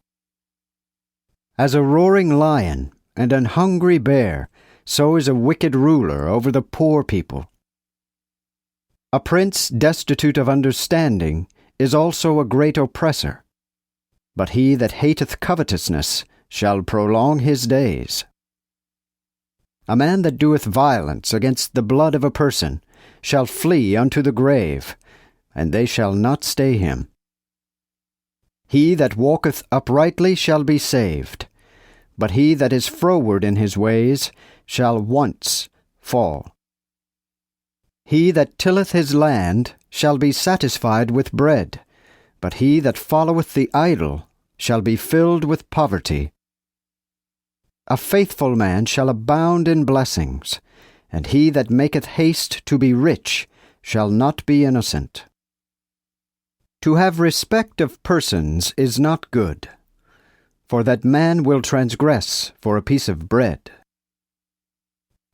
As a roaring lion and an hungry bear, so is a wicked ruler over the poor people. A prince destitute of understanding is also a great oppressor, but he that hateth covetousness shall prolong his days. A man that doeth violence against the blood of a person shall flee unto the grave, and they shall not stay him. He that walketh uprightly shall be saved, but he that is froward in his ways shall once fall. He that tilleth his land shall be satisfied with bread, but he that followeth the idle shall be filled with poverty. A faithful man shall abound in blessings, and he that maketh haste to be rich shall not be innocent. To have respect of persons is not good, for that man will transgress for a piece of bread.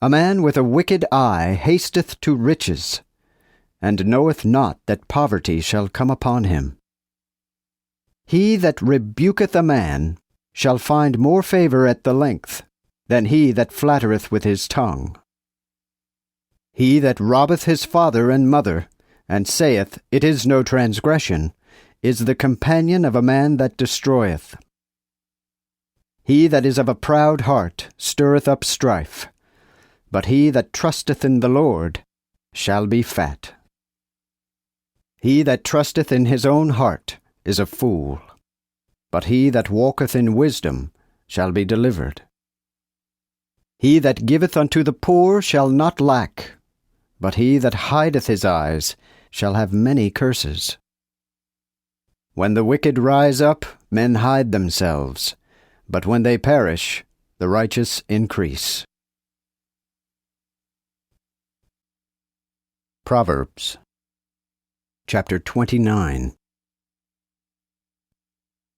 A man with a wicked eye hasteth to riches, and knoweth not that poverty shall come upon him. He that rebuketh a man shall find more favor at the length than he that flattereth with his tongue. He that robbeth his father and mother, and saith, It is no transgression, is the companion of a man that destroyeth. He that is of a proud heart stirreth up strife, but he that trusteth in the Lord shall be fat. He that trusteth in his own heart is a fool, but he that walketh in wisdom shall be delivered. He that giveth unto the poor shall not lack, but he that hideth his eyes shall have many curses. When the wicked rise up, men hide themselves, but when they perish, the righteous increase. Proverbs chapter 29.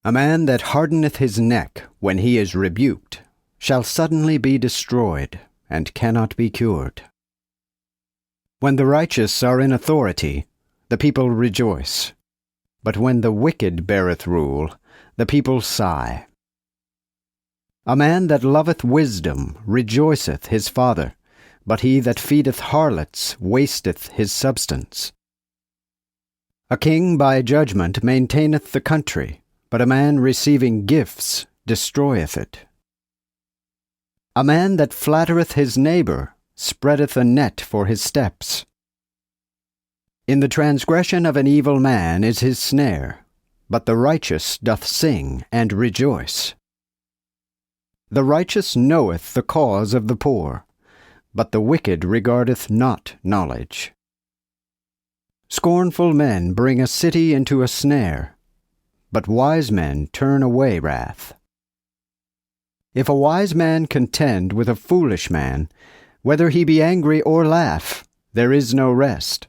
A man that hardeneth his neck when he is rebuked shall suddenly be destroyed, and cannot be cured. When the righteous are in authority, the people rejoice. But when the wicked beareth rule, the people sigh. A man that loveth wisdom rejoiceth his father, but he that feedeth harlots wasteth his substance. A king by judgment maintaineth the country, but a man receiving gifts destroyeth it. A man that flattereth his neighbor spreadeth a net for his steps. In the transgression of an evil man is his snare, but the righteous doth sing and rejoice. The righteous knoweth the cause of the poor, but the wicked regardeth not knowledge. Scornful men bring a city into a snare, but wise men turn away wrath. If a wise man contend with a foolish man, whether he be angry or laugh, there is no rest.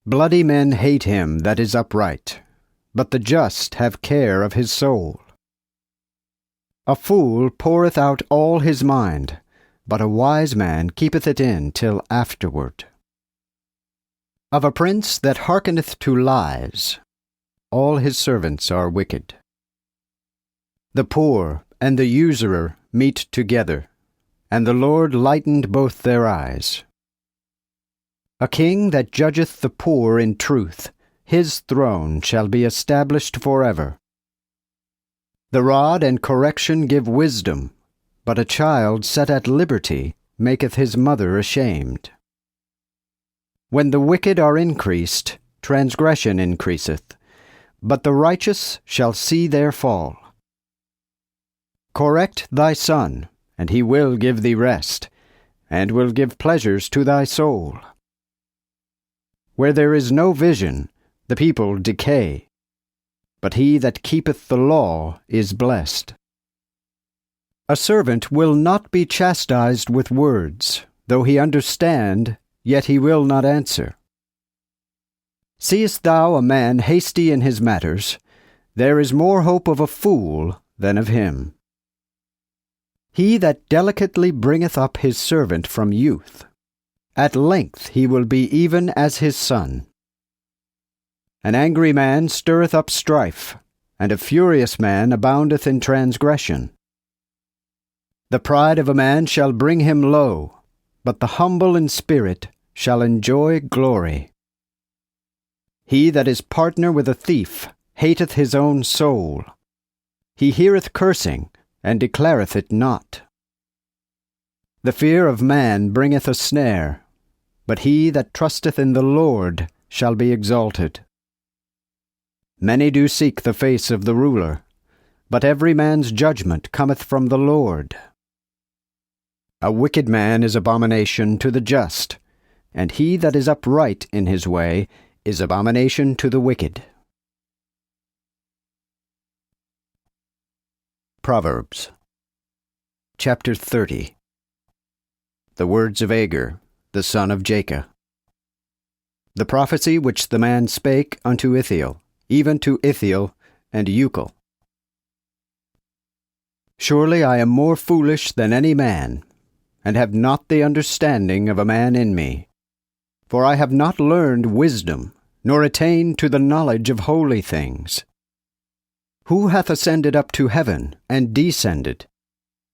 Bloody men hate him that is upright, but the just have care of his soul. A fool poureth out all his mind, but a wise man keepeth it in till afterward. Of a prince that hearkeneth to lies, all his servants are wicked. The poor and the usurer meet together, and the Lord lightened both their eyes. A king that judgeth the poor in truth, his throne shall be established forever. The rod and correction give wisdom, but a child set at liberty maketh his mother ashamed. When the wicked are increased, transgression increaseth, but the righteous shall see their fall. Correct thy son, and he will give thee rest, and will give pleasures to thy soul. Where there is no vision, the people decay, but he that keepeth the law is blessed. A servant will not be chastised with words, though he understand, yet he will not answer. Seest thou a man hasty in his matters? There is more hope of a fool than of him. He that delicately bringeth up his servant from youth, at length he will be even as his son. An angry man stirreth up strife, and a furious man aboundeth in transgression. The pride of a man shall bring him low, but the humble in spirit shall enjoy glory. He that is partner with a thief hateth his own soul. He heareth cursing, and declareth it not. The fear of man bringeth a snare, but he that trusteth in the Lord shall be exalted. Many do seek the face of the ruler, but every man's judgment cometh from the Lord. A wicked man is abomination to the just, and he that is upright in his way is abomination to the wicked. Proverbs chapter 30. The words of Agur, the son of Jacob. The prophecy which the man spake unto Ithiel, even to Ithiel and Euchel. Surely I am more foolish than any man, and have not the understanding of a man in me. For I have not learned wisdom, nor attained to the knowledge of holy things. Who hath ascended up to heaven, and descended?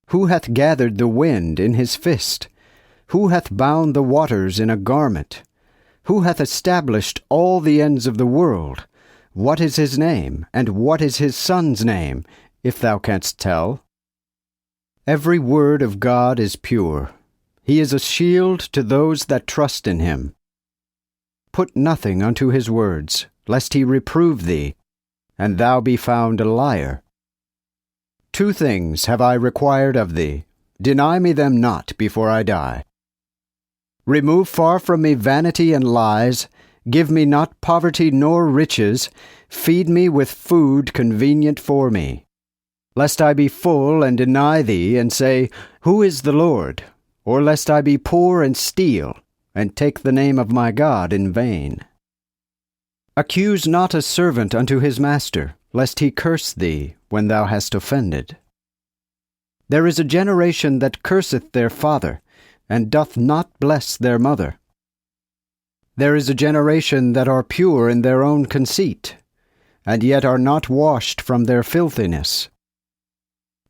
Who hath gathered the wind in his fist? Who hath bound the waters in a garment? Who hath established all the ends of the world? What is his name, and what is his son's name, if thou canst tell? Every word of God is pure. He is a shield to those that trust in him. Put nothing unto his words, lest he reprove thee, and thou be found a liar. 2 things have I required of thee. Deny me them not before I die. Remove far from me vanity and lies. Give me not poverty nor riches, feed me with food convenient for me. Lest I be full and deny thee, and say, Who is the Lord? Or lest I be poor and steal, and take the name of my God in vain. Accuse not a servant unto his master, lest he curse thee when thou hast offended. There is a generation that curseth their father, and doth not bless their mother. There is a generation that are pure in their own conceit, and yet are not washed from their filthiness.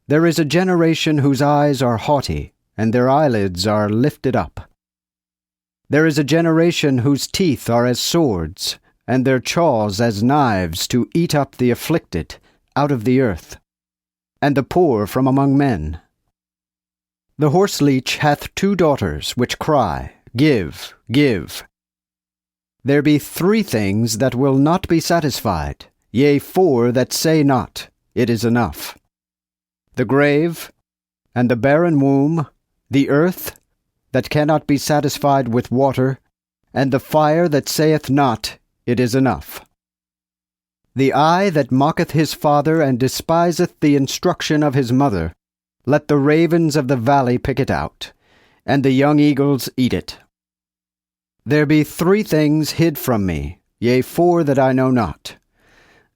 There is a generation whose eyes are haughty, and their eyelids are lifted up. There is a generation whose teeth are as swords, and their jaws as knives, to eat up the afflicted out of the earth, and the poor from among men. The horseleech hath 2 daughters, which cry, Give, give. There be 3 things that will not be satisfied, yea, 4 that say not, It is enough. The grave, and the barren womb, the earth, that cannot be satisfied with water, and the fire that saith not, It is enough. The eye that mocketh his father, and despiseth the instruction of his mother, let the ravens of the valley pick it out, and the young eagles eat it. There be 3 things hid from me, yea, 4 that I know not.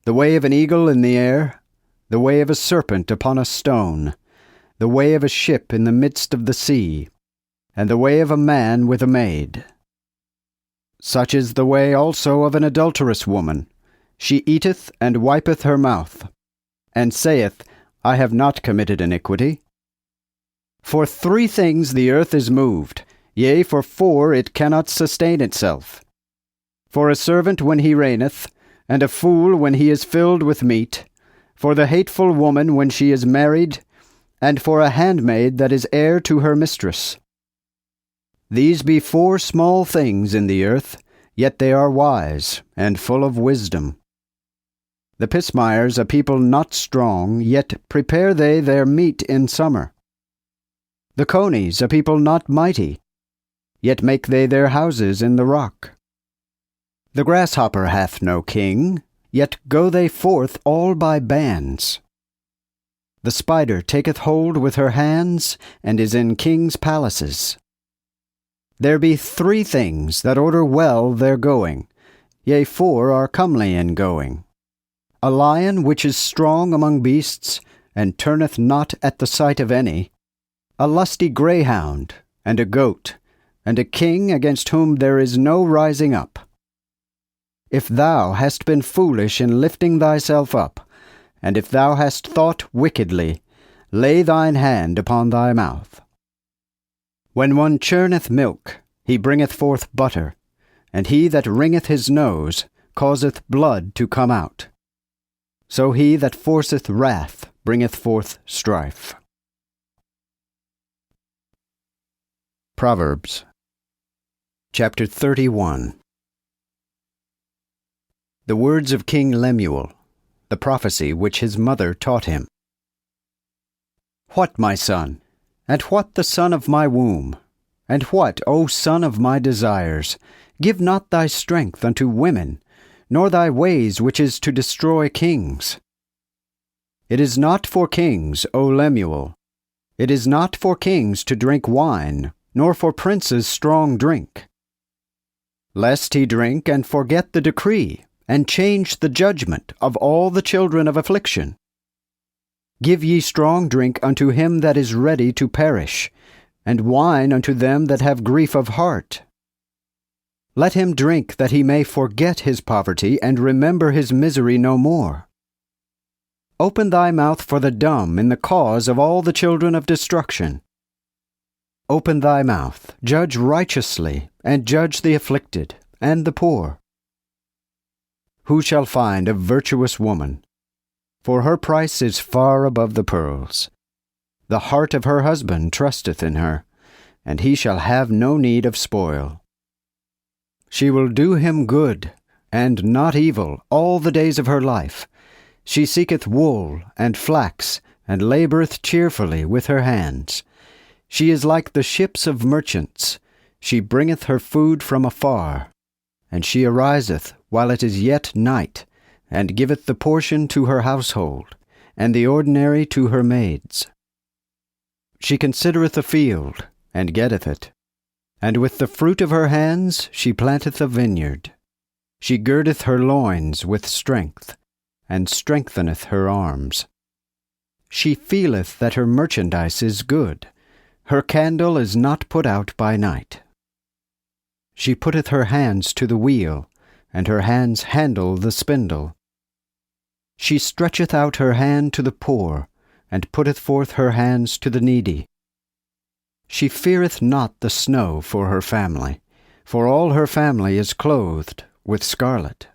The way of an eagle in the air, the way of a serpent upon a stone, the way of a ship in the midst of the sea, and the way of a man with a maid. Such is the way also of an adulterous woman. She eateth and wipeth her mouth, and saith, I have not committed iniquity. For 3 things the earth is moved, yea, for 4 it cannot sustain itself. For a servant when he reigneth, and a fool when he is filled with meat, for the hateful woman when she is married, and for a handmaid that is heir to her mistress. These be 4 small things in the earth, yet they are wise, and full of wisdom. The pismires a people not strong, yet prepare they their meat in summer. The conies a people not mighty, yet make they their houses in the rock. The grasshopper hath no king, yet go they forth all by bands. The spider taketh hold with her hands, and is in kings' palaces. There be 3 things that order well their going, yea, 4 are comely in going. A lion which is strong among beasts, and turneth not at the sight of any, a lusty greyhound, and a goat, and a king against whom there is no rising up. If thou hast been foolish in lifting thyself up, and if thou hast thought wickedly, lay thine hand upon thy mouth. When one churneth milk, he bringeth forth butter, and he that wringeth his nose causeth blood to come out. So he that forceth wrath bringeth forth strife. Proverbs chapter 31. The words of King Lemuel, the prophecy which his mother taught him. What, my son, and what the son of my womb? And what, O son of my desires? Give not thy strength unto women, nor thy ways which is to destroy kings. It is not for kings, O Lemuel. It is not for kings to drink wine, nor for princes strong drink. Lest he drink and forget the decree, and change the judgment of all the children of affliction. Give ye strong drink unto him that is ready to perish, and wine unto them that have grief of heart. Let him drink that he may forget his poverty, and remember his misery no more. Open thy mouth for the dumb in the cause of all the children of destruction. Open thy mouth, judge righteously, and judge the afflicted, and the poor. Who shall find a virtuous woman? For her price is far above the pearls. The heart of her husband trusteth in her, and he shall have no need of spoil. She will do him good, and not evil, all the days of her life. She seeketh wool and flax, and laboureth cheerfully with her hands. She is like the ships of merchants. She bringeth her food from afar, and she ariseth while it is yet night, and giveth the portion to her household, and the ordinary to her maids. She considereth a field, and getteth it, and with the fruit of her hands she planteth a vineyard. She girdeth her loins with strength, and strengtheneth her arms. She feeleth that her merchandise is good, her candle is not put out by night. She putteth her hands to the wheel, and her hands handle the spindle. She stretcheth out her hand to the poor, and putteth forth her hands to the needy. She feareth not the snow for her family, for all her family is clothed with scarlet.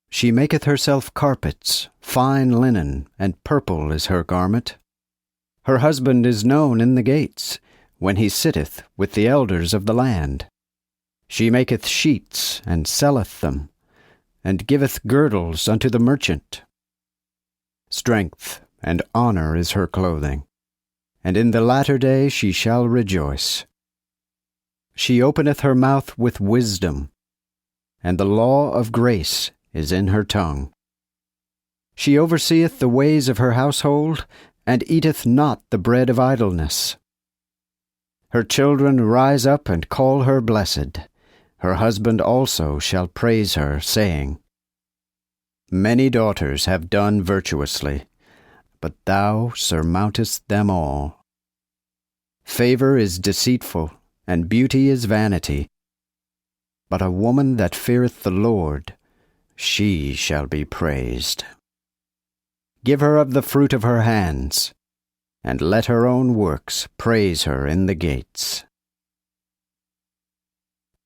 She maketh herself carpets, fine linen, and purple is her garment. Her husband is known in the gates, when he sitteth with the elders of the land. She maketh sheets, and selleth them, and giveth girdles unto the merchant. Strength and honor is her clothing, and in the latter day she shall rejoice. She openeth her mouth with wisdom, and the law of grace is in her tongue. She overseeth the ways of her household, and eateth not the bread of idleness. Her children rise up and call her blessed. Her husband also shall praise her, saying, Many daughters have done virtuously, but thou surmountest them all. Favor is deceitful, and beauty is vanity. But a woman that feareth the Lord, she shall be praised. Give her of the fruit of her hands, and let her own works praise her in the gates.